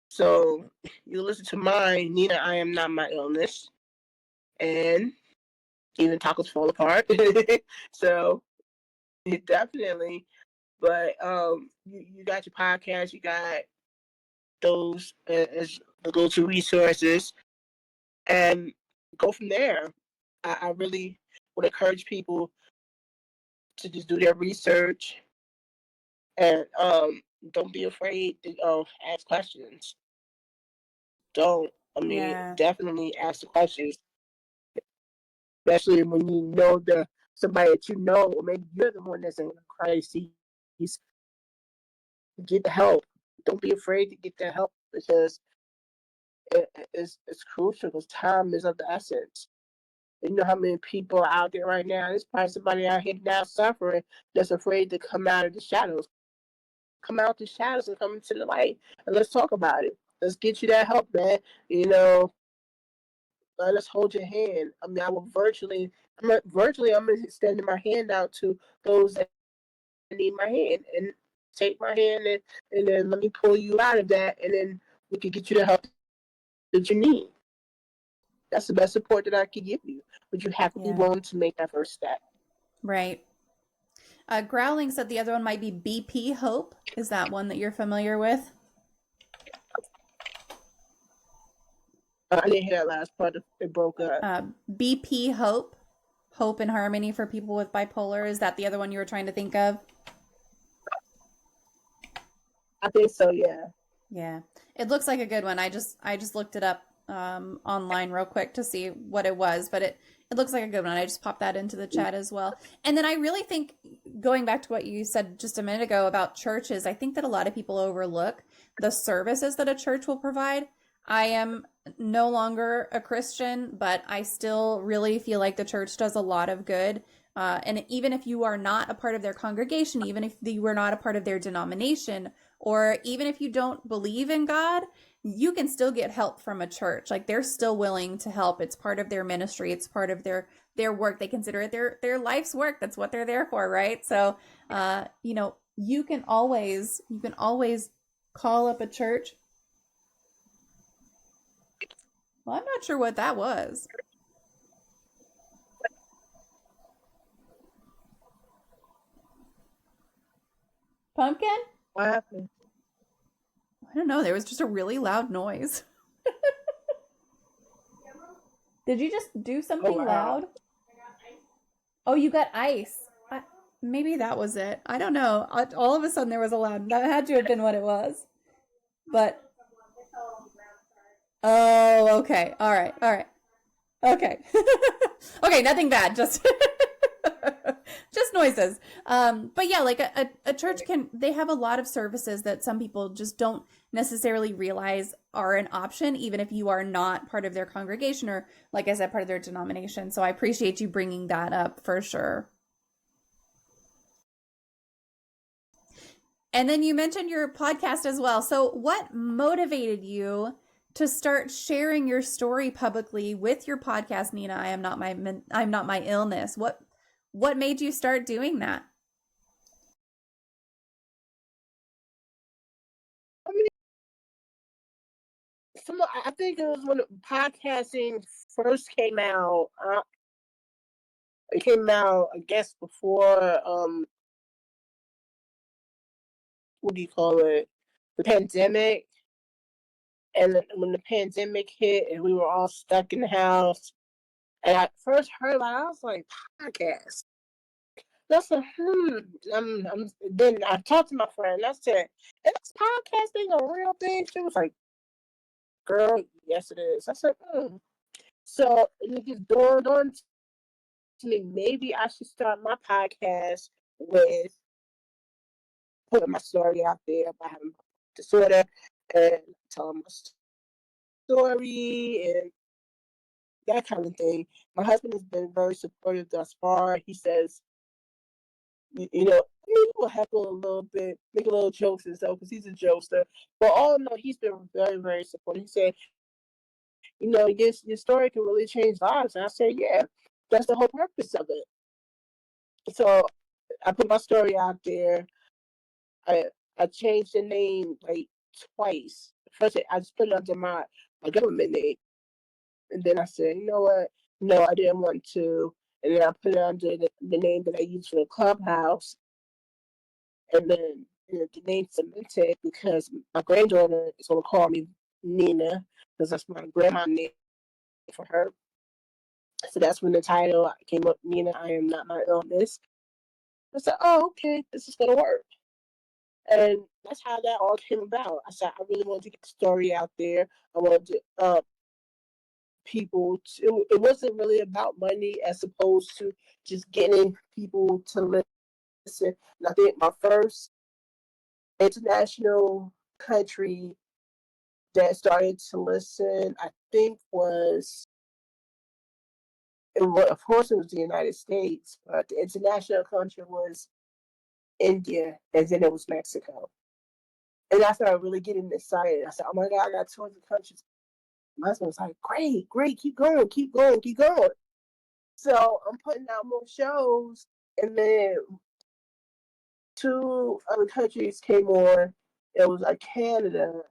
So you listen to mine, Nina, I am not my illness, and even tacos fall apart. So definitely, but you got your podcast, you got those as the go-to resources, and go from there. I really would encourage people to just do their research and don't be afraid to ask questions. Don't. I mean, Yeah. definitely ask the questions, especially when you know somebody that you know, or maybe you're the one that's in a crisis. Get the help. Don't be afraid to get the help because it's crucial because time is of the essence. You know how many people are out there right now. There's probably somebody out here now suffering that's afraid to come out of the shadows. Come out the shadows and come into the light, and let's talk about it. Let's get you that help, man. You know, let's hold your hand. I mean, I'm extending my hand out to those that need my hand, and take my hand and then let me pull you out of that, and then we can get you the help that you need. That's the best support that I can give you, but you have to be Yeah. willing to make that first step. Right. Growling said the other one might be BP Hope. Is that one that you're familiar with? I didn't hear that last part. It broke up. BP Hope. Hope and Harmony for people with bipolar. Is that the other one you were trying to think of? I think so. Yeah. Yeah. It looks like a good one. I just looked it up online real quick to see what it was, but it looks like a good one. I just popped that into the chat as well. And then I really think, going back to what you said just a minute ago about churches, I think that a lot of people overlook the services that a church will provide. I am no longer a Christian, but I still really feel like the church does a lot of good. And even if you are not a part of their congregation, even if you were not a part of their denomination, or even if you don't believe in God, you can still get help from a church. Like, they're still willing to help. It's part of their ministry. It's part of their work. They consider it their life's work. That's what they're there for, right? So, you can always call up a church. Well, I'm not sure what that was. Pumpkin? What happened? I don't know. There was just a really loud noise. Did you just do Oh something wow. loud? Oh, you got ice. Maybe that was it. I don't know. All of a sudden there was a loud. That had to have been what it was. But oh, okay. All right. All right. Okay. Okay, nothing bad. Just just noises. But yeah, like a church can, they have a lot of services that some people just don't necessarily realize are an option, even if you are not part of their congregation or, like I said, part of their denomination. So I appreciate you bringing that up for sure. And then you mentioned your podcast as well. So what motivated you to start sharing your story publicly with your podcast, Nina? I'm not my illness. What made you start doing that? I mean, I think it was when podcasting first came out. It came out, I guess, before what do you call it? The pandemic. And when the pandemic hit and we were all stuck in the house, and I first heard about it, I was like, podcast. That's a then I talked to my friend. I said, "Is podcasting a real thing?" She was like, "Girl, yes it is." I said, "Hmm." So it just dawned on to me, maybe I should start my podcast with putting my story out there about having disorder and telling my story and that kind of thing. My husband has been very supportive thus far. He says, maybe we'll heckle a little bit, make a little jokes and stuff because he's a jokester. But all in all, he's been very, very supportive. He said, your story can really change lives. And I said, yeah, that's the whole purpose of it. So I put my story out there. I I changed the name like twice. First, I just put it under my government name. And then I said, you know what? No, I didn't want to. And then I put it under the name that I use for the clubhouse. And then the name cemented because my granddaughter is going to call me Nina because that's my grandma name for her. So that's when the title came up, Nina, I am not my illness. I said, oh, okay, this is going to work. And that's how that all came about. I said, I really wanted to get the story out there. I wanted to, it wasn't really about money as opposed to just getting people to listen. And I think my first international country that started to listen, I think of course it was the United States, but the international country was India, and then it was Mexico. And I started really getting excited. I said, oh my God, I got 200 countries. My husband was like, great, great, keep going, keep going, keep going. So I'm putting out more shows, and then 2 other countries came on. It was like Canada,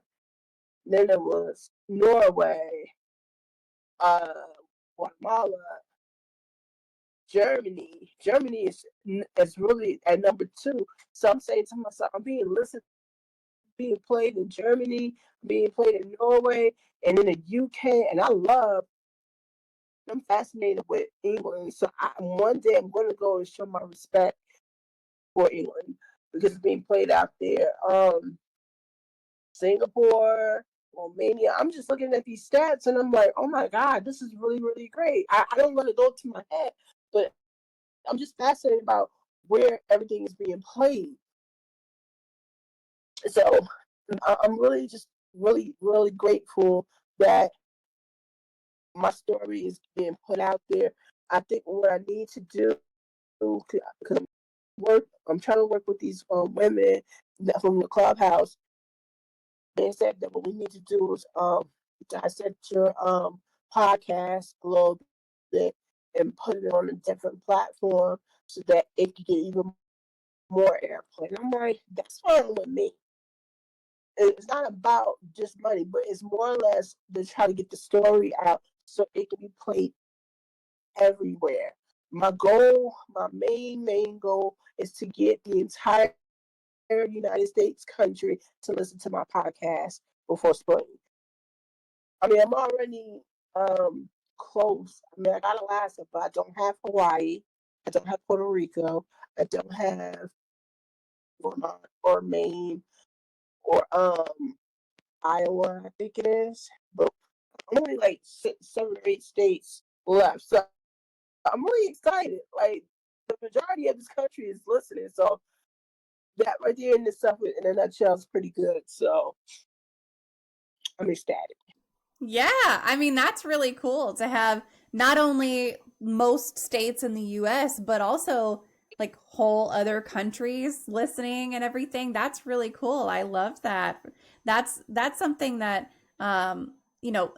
then it was Norway, uh, Guatemala, Germany. Germany is really at number 2. So I'm saying to myself, I'm being listened, being played in Germany, being played in Norway, and in the UK. And I'm fascinated with England. So one day I'm going to go and show my respect for England because it's being played out there. Singapore, Romania. I'm just looking at these stats and I'm like, oh my God, this is really, really great. I don't let it go to my head, but I'm just fascinated about where everything is being played. So I'm really just really, really grateful that my story is being put out there. I think what I need to do, because I'm trying to work with these women from the clubhouse. They said that what we need to do is dissect your podcast a little bit and put it on a different platform so that it can get even more airplay. And I'm like, that's fine with me. It's not about just money, but it's more or less to try to get the story out so it can be played everywhere. My goal, my main goal is to get the entire United States country to listen to my podcast before spring. I mean, I'm already close. I mean, I got Alaska, but I don't have Hawaii. I don't have Puerto Rico. I don't have Vermont or Maine or Iowa, I think it is. But I'm only like 7 or 8 states left. So I'm really excited. Like the majority of this country is listening. So that right there in itself in a nutshell is pretty good. So I'm ecstatic. Yeah, I mean, that's really cool to have not only most states in the US, but also like whole other countries listening and everything. That's really cool. I love that. That's something that you know,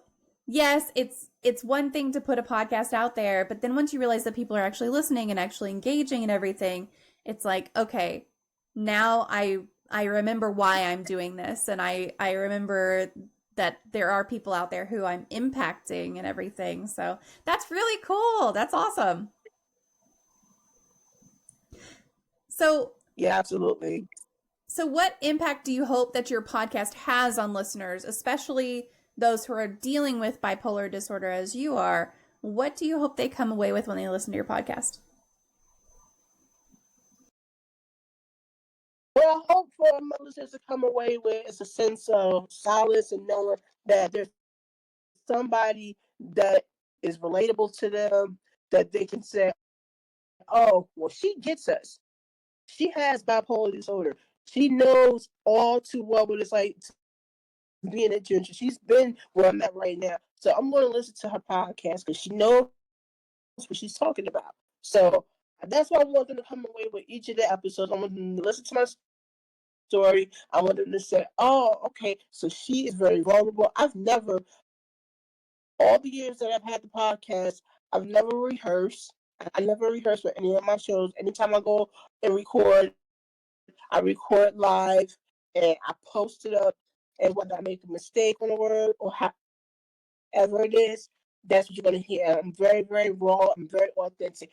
yes, it's one thing to put a podcast out there, but then once you realize that people are actually listening and actually engaging and everything, it's like, okay, now I remember why I'm doing this, and I remember that there are people out there who I'm impacting and everything. So that's really cool. That's awesome. So, Yeah, absolutely. so what impact do you hope that your podcast has on listeners, especially those who are dealing with bipolar disorder as you are? What do you hope they come away with when they listen to your podcast? Well, I hope for my listeners to come away with a sense of solace and knowing that there's somebody that is relatable to them, that they can say, oh, well, she gets us. She has bipolar disorder. She knows all too well what it's like to be in a junction. She's been where I'm at right now. So I'm going to listen to her podcast because she knows what she's talking about. So that's why I want them to come away with each of the episodes. I want them to listen to my story. I want them to say, oh, okay, so she is very vulnerable. All the years that I've had the podcast, I've never rehearsed. I never rehearse for any of my shows. Anytime I go and record, I record live and I post it up. And whether I make a mistake on a word or however it is, that's what you're going to hear. I'm very, very raw. I'm very authentic.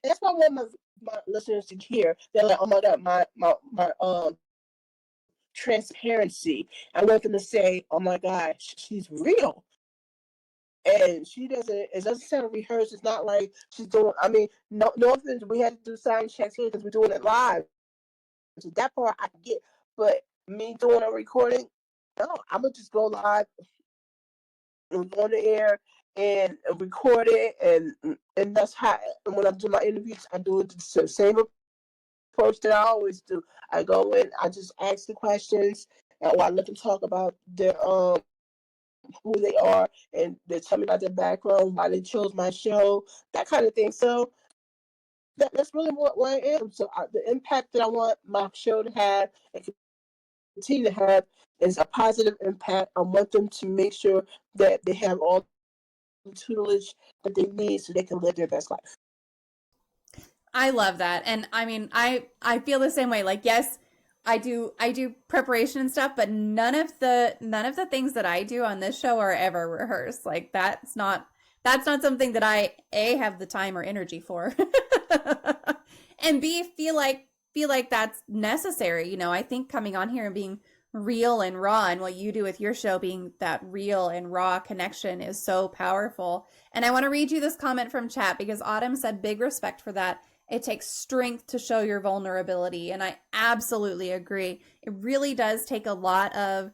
And that's what I want my listeners to hear. They're like, oh my God, my transparency. I want them to say, oh my gosh, she's real. And it doesn't sound rehearsed. It's not like she's doing, I mean, no offense, we had to do sound checks here because we're doing it live. So that part I get. But me doing a recording, no, I'm going to just go live and go on the air and record it. And that's how, and when I do my interviews, I do it the same approach that I always do. I go in, I just ask the questions, or I let them talk about their who they are, and they tell me about their background, why they chose my show, that kind of thing. So that's really what I am. So the impact that I want my show to have and continue to have is a positive impact. I want them to make sure that they have all the tutelage that they need so they can live their best life. I love that. And I mean, I feel the same way. Like, yes, I do preparation and stuff, but none of the things that I do on this show are ever rehearsed. Like that's not something that I A have the time or energy for. And B feel like that's necessary. I think coming on here and being real and raw, and what you do with your show being that real and raw connection is so powerful. And I want to read you this comment from chat because Autumn said big respect for that. It takes strength to show your vulnerability. And I absolutely agree. It really does take a lot of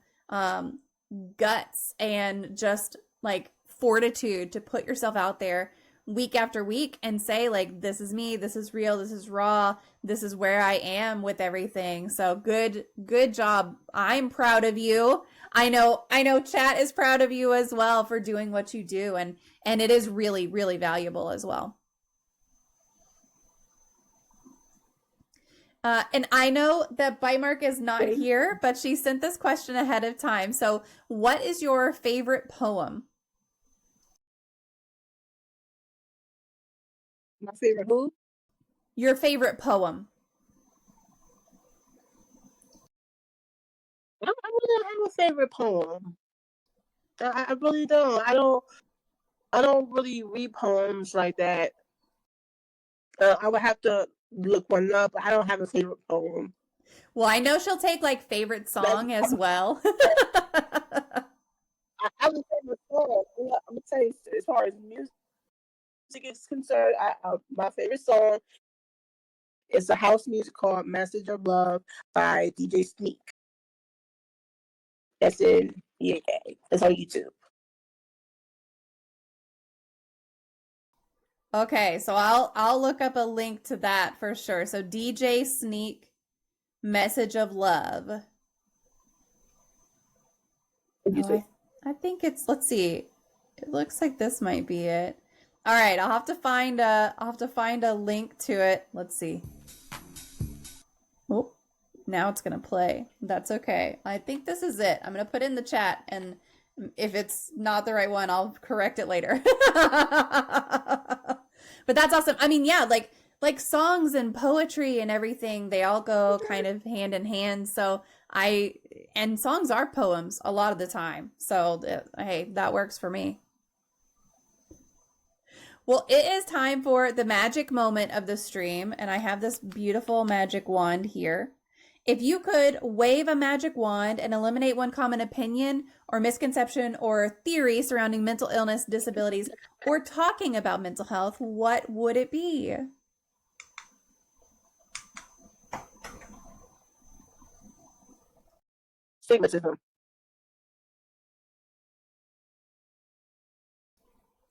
guts and just like fortitude to put yourself out there week after week and say, like, this is me, this is real, this is raw, this is where I am with everything. So good job. I'm proud of you. I know chat is proud of you as well for doing what you do, and it is really, really valuable as well. And I know that Bymark is not here, but she sent this question ahead of time. So, what is your favorite poem? My favorite who? Your favorite poem. I really don't have a favorite poem. I really don't. I don't really read poems like that. I would have to look one up. I don't have a favorite poem. Well, I know she'll take like favorite song as well. I have a favorite song. I'm gonna tell you, as far as music is concerned, my favorite song is a house music called "Message of Love" by DJ Sneak. That's in UK. It's on YouTube. Okay, so I'll look up a link to that for sure. So DJ Sneak, Message of Love. I think it's, let's see. It looks like this might be it. All right, I'll have to find a link to it. Let's see. Oh, now it's gonna play. That's okay. I think this is it. I'm gonna put it in the chat, and if it's not the right one, I'll correct it later. But that's awesome. I mean, yeah, like songs and poetry and everything, they all go kind of hand in hand. So and songs are poems a lot of the time. So hey, that works for me. Well, it is time for the magic moment of the stream, and I have this beautiful magic wand here. If you could wave a magic wand and eliminate one common opinion or misconception or theory surrounding mental illness, disabilities, or talking about mental health, what would it be? Stigmatism.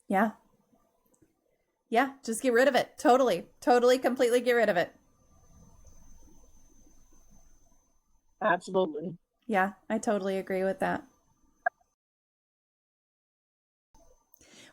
Yeah. Yeah, just get rid of it. Totally, completely get rid of it. Absolutely. Yeah, I totally agree with that.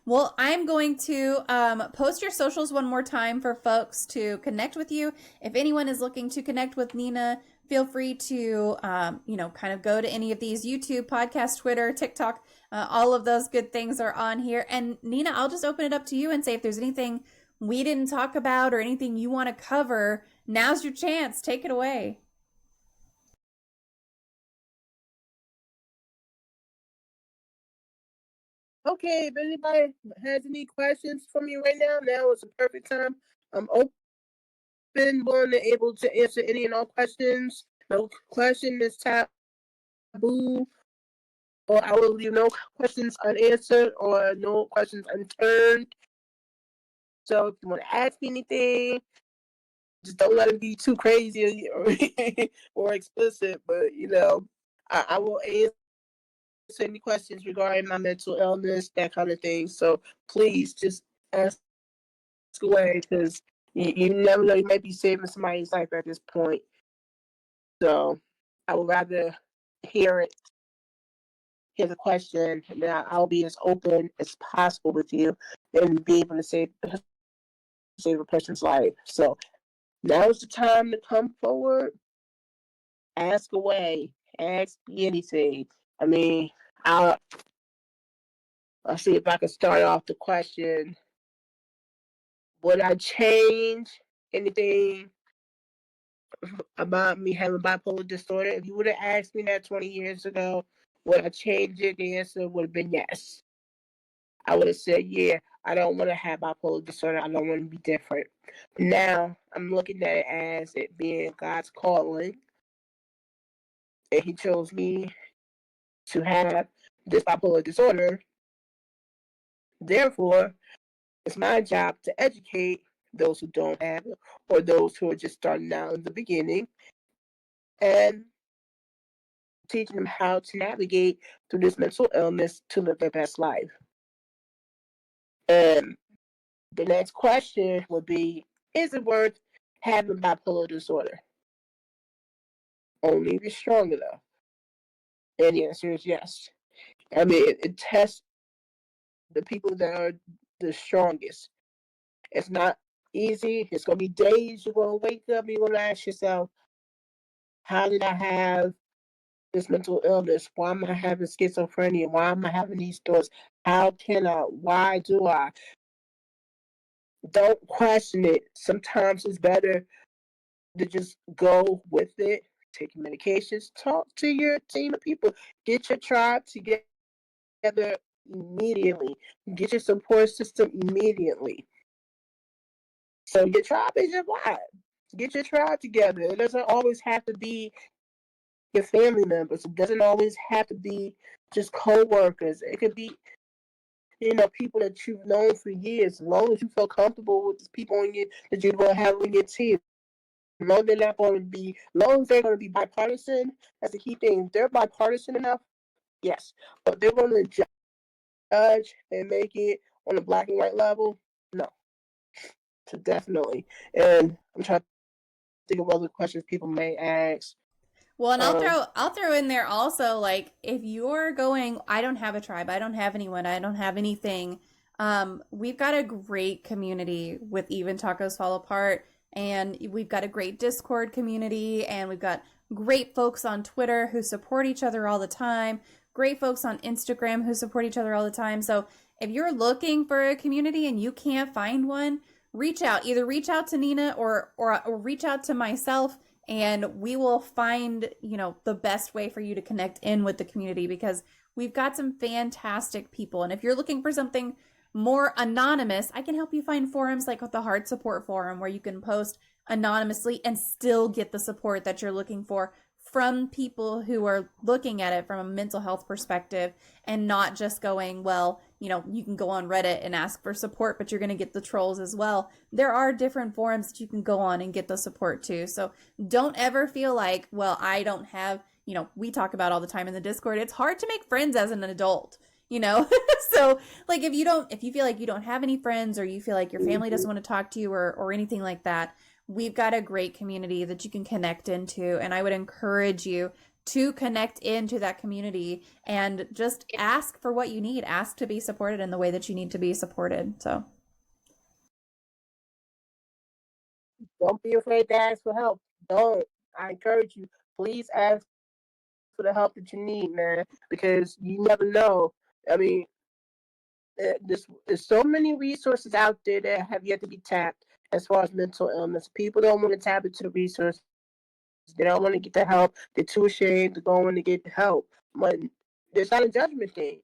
Well, I'm going to post your socials one more time for folks to connect with you. If anyone is looking to connect with Nina, feel free to, kind of go to any of these: YouTube, podcast, Twitter, TikTok. All of those good things are on here. And Nina, I'll just open it up to you and say if there's anything we didn't talk about or anything you want to cover, now's your chance. Take it away. Okay, if anybody has any questions for me right now is the perfect time. I'm open, willing, and able to answer any and all questions. No question is taboo, or I will leave no questions unanswered or no questions unturned. So if you want to ask me anything, just don't let it be too crazy or explicit. But I will answer any questions regarding my mental illness, that kind of thing. So please just ask away, because you never know, you might be saving somebody's life at this point. So I would rather hear the question, and then I'll be as open as possible with you and be able to save a person's life. So now's the time to come forward, ask away, ask me anything. I mean, I'll see if I can start off the question. Would I change anything about me having bipolar disorder? If you would have asked me that 20 years ago, would I change it? The answer would have been yes. I would have said, yeah, I don't want to have bipolar disorder. I don't want to be different. Now, I'm looking at it as it being God's calling, and He chose me to have this bipolar disorder. Therefore, it's my job to educate those who don't have it, or those who are just starting out in the beginning, and teaching them how to navigate through this mental illness to live their best life. And the next question would be, is it worth having bipolar disorder? Only if you're strong enough. And the answer is yes. I mean, it tests the people that are the strongest. It's not easy. It's going to be days you're going to wake up and you're going to ask yourself, how did I have this mental illness? Why am I having schizophrenia? Why am I having these thoughts? How can I? Why do I? Don't question it. Sometimes it's better to just go with it. Take your medications. Talk to your team of people. Get your tribe together immediately. Get your support system immediately. So your tribe is your vibe. Get your tribe together. It doesn't always have to be your family members. It doesn't always have to be just co-workers. It could be People that you've known for years. As long as you feel comfortable with the people that you're going to have on your team. As long as they're not going to be, as long as they're going to be bipartisan, that's the key thing. If they're bipartisan enough, yes. But they're going to judge and make it on a black and white level, no. So definitely. And I'm trying to think of other questions people may ask. Well, and I'll throw in there also, like, if you're going, I don't have a tribe, I don't have anyone, I don't have anything. We've got a great community with Even Tacos Fall Apart, and we've got a great Discord community, and we've got great folks on Twitter who support each other all the time, great folks on Instagram who support each other all the time. So if you're looking for a community and you can't find one, reach out. Either reach out to Nina or reach out to myself, and we will find, the best way for you to connect in with the community, because we've got some fantastic people. And if you're looking for something more anonymous, I can help you find forums like the Heart Support Forum, where you can post anonymously and still get the support that you're looking for from people who are looking at it from a mental health perspective, and not just going, well, you can go on Reddit and ask for support, but you're going to get the trolls as well. There are different forums that you can go on and get the support too. So don't ever feel like, well, I don't have, we talk about all the time in the Discord, it's hard to make friends as an adult, So like, if you feel like you don't have any friends, or you feel like your family doesn't want to talk to you, or anything like that, we've got a great community that you can connect into. And I would encourage you to connect into that community and just ask for what you need. Ask to be supported in the way that you need to be supported. So don't be afraid to ask for help. Don't. I encourage you. Please ask for the help that you need, man, because you never know. I mean, there's so many resources out there that have yet to be tapped as far as mental illness. People don't want to tap into the resources. They don't want to get the help. They're too ashamed to go in to get the help. But there's not a judgment thing.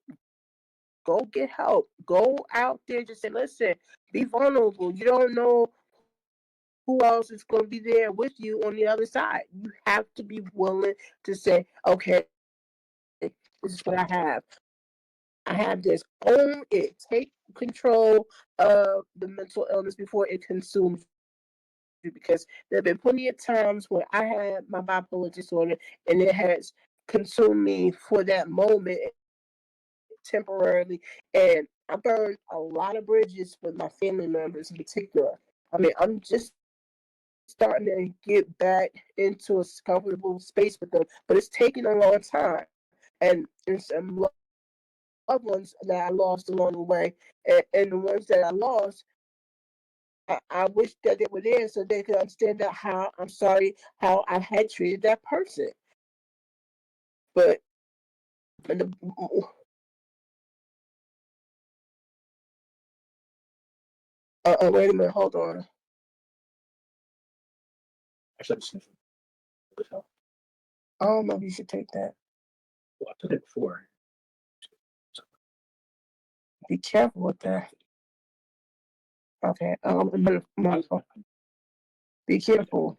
Go get help. Go out there. Just say, listen, be vulnerable. You don't know who else is going to be there with you on the other side. You have to be willing to say, okay, this is what I have. I have this. Own it. Take control of the mental illness before it consumes you. Because there have been plenty of times where I had my bipolar disorder and it has consumed me for that moment temporarily. And I burned a lot of bridges with my family members in particular. I mean, I'm just starting to get back into a comfortable space with them, but it's taken a long time. And there's some loved ones that I lost along the way, and the ones that I lost, I wish that they were there so they could understand that how I'm sorry how I had treated that person. But the, wait a minute, hold on. I don't know if you should take that. Well, I took it before. Be careful with that. Okay. Be careful.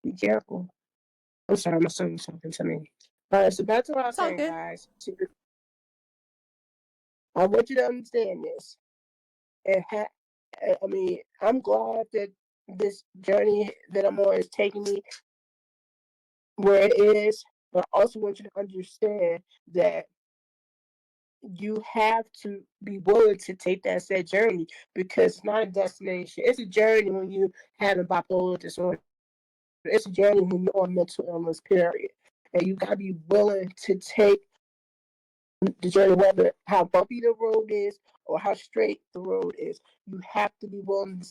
Be careful. I'm sorry, I'm saying something to me. All right, so back to what I was saying, guys. I want you to understand this. I mean, I'm glad that this journey that I'm on is taking me where it is, but I also want you to understand that you have to be willing to take that said journey, because it's not a destination. It's a journey when you have a bipolar disorder. It's a journey when you're on mental illness, period. And you gotta be willing to take the journey, whether how bumpy the road is or how straight the road is. You have to be willing to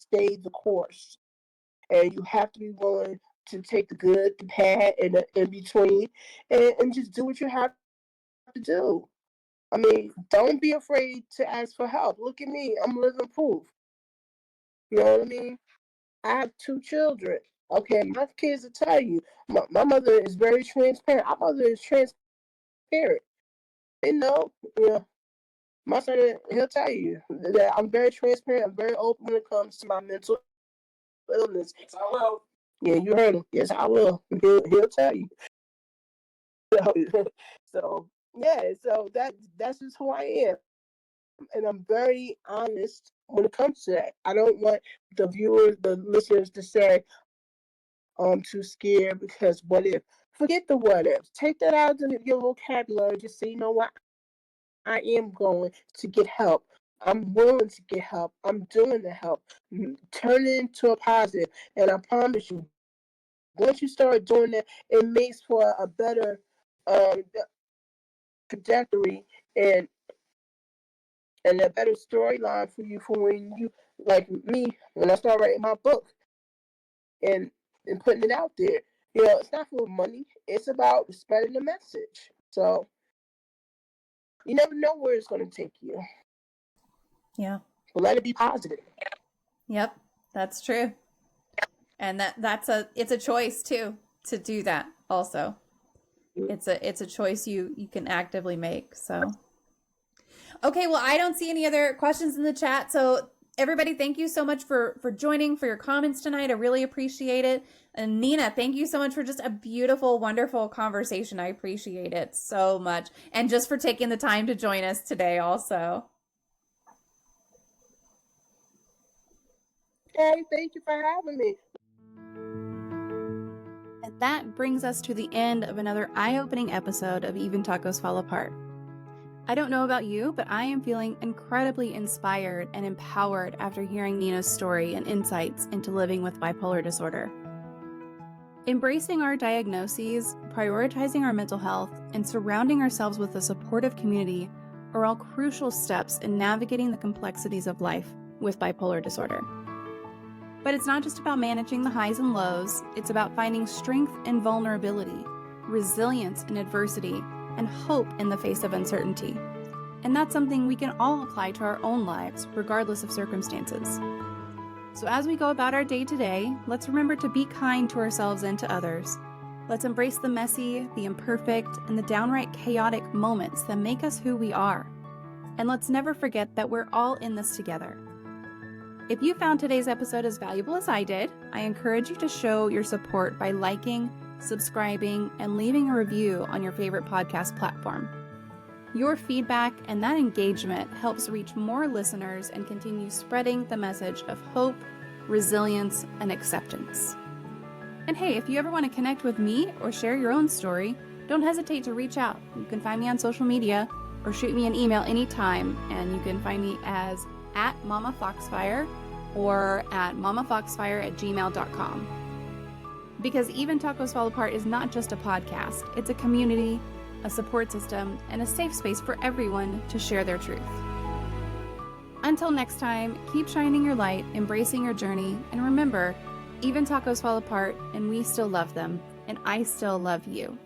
stay the course. And you have to be willing to take the good, the bad, and the in between, and just do what you have to do. I mean, don't be afraid to ask for help. Look at me. I'm living proof. You know what I mean? I have 2 children. Okay, my kids will tell you. My mother is very transparent. My mother is transparent. They know, my son, he'll tell you that I'm very transparent. I'm very open when it comes to my mental illness. Yes, I will. Yeah, you heard him. Yes, I will. He'll tell you. So, yeah, so that's just who I am. and I'm very honest when it comes to that. I don't want the viewers, the listeners to say, "Oh, I'm too scared because what if?" Forget the what ifs. Take that out of your vocabulary. Just say, you know what? I am going to get help. I'm willing to get help. I'm doing the help. Turn it into a positive. And I promise you, once you start doing that, it makes for a better um, trajectory and a better storyline for you for when you, like me, when I start writing my book and putting it out there. You know, it's not for money. It's about spreading the message. So you never know where it's going to take you. Yeah. But let it be positive. Yep, that's true. And it's a choice too to do that also. It's a choice you can actively make. So okay, well, I don't see any other questions in the chat. So everybody, thank you so much for joining, for your comments tonight. I really appreciate it. And Nina, thank you so much for just a beautiful, wonderful conversation. I appreciate it so much. And just for taking the time to join us today also. Hey, thank you for having me. And that brings us to the end of another eye-opening episode of Even Tacos Fall Apart. I don't know about you, but I am feeling incredibly inspired and empowered after hearing Nina's story and insights into living with bipolar disorder. Embracing our diagnoses, prioritizing our mental health, and surrounding ourselves with a supportive community are all crucial steps in navigating the complexities of life with bipolar disorder. But it's not just about managing the highs and lows, it's about finding strength in vulnerability, resilience in adversity, and hope in the face of uncertainty. And that's something we can all apply to our own lives, regardless of circumstances. So as we go about our day to day, let's remember to be kind to ourselves and to others. Let's embrace the messy, the imperfect, and the downright chaotic moments that make us who we are. And let's never forget that we're all in this together. If you found today's episode as valuable as I did, I encourage you to show your support by liking, subscribing, and leaving a review on your favorite podcast platform. Your feedback and that engagement helps reach more listeners and continue spreading the message of hope, resilience, and acceptance. And hey, if you ever want to connect with me or share your own story, don't hesitate to reach out. You can find me on social media or shoot me an email anytime, and you can find me as @MommaFoxFire or at MommaFoxFire@gmail.com. Because Even Tacos Fall Apart is not just a podcast, it's a community, a support system, and a safe space for everyone to share their truth. Until next time, keep shining your light, embracing your journey, and remember, even tacos fall apart, and we still love them, and I still love you.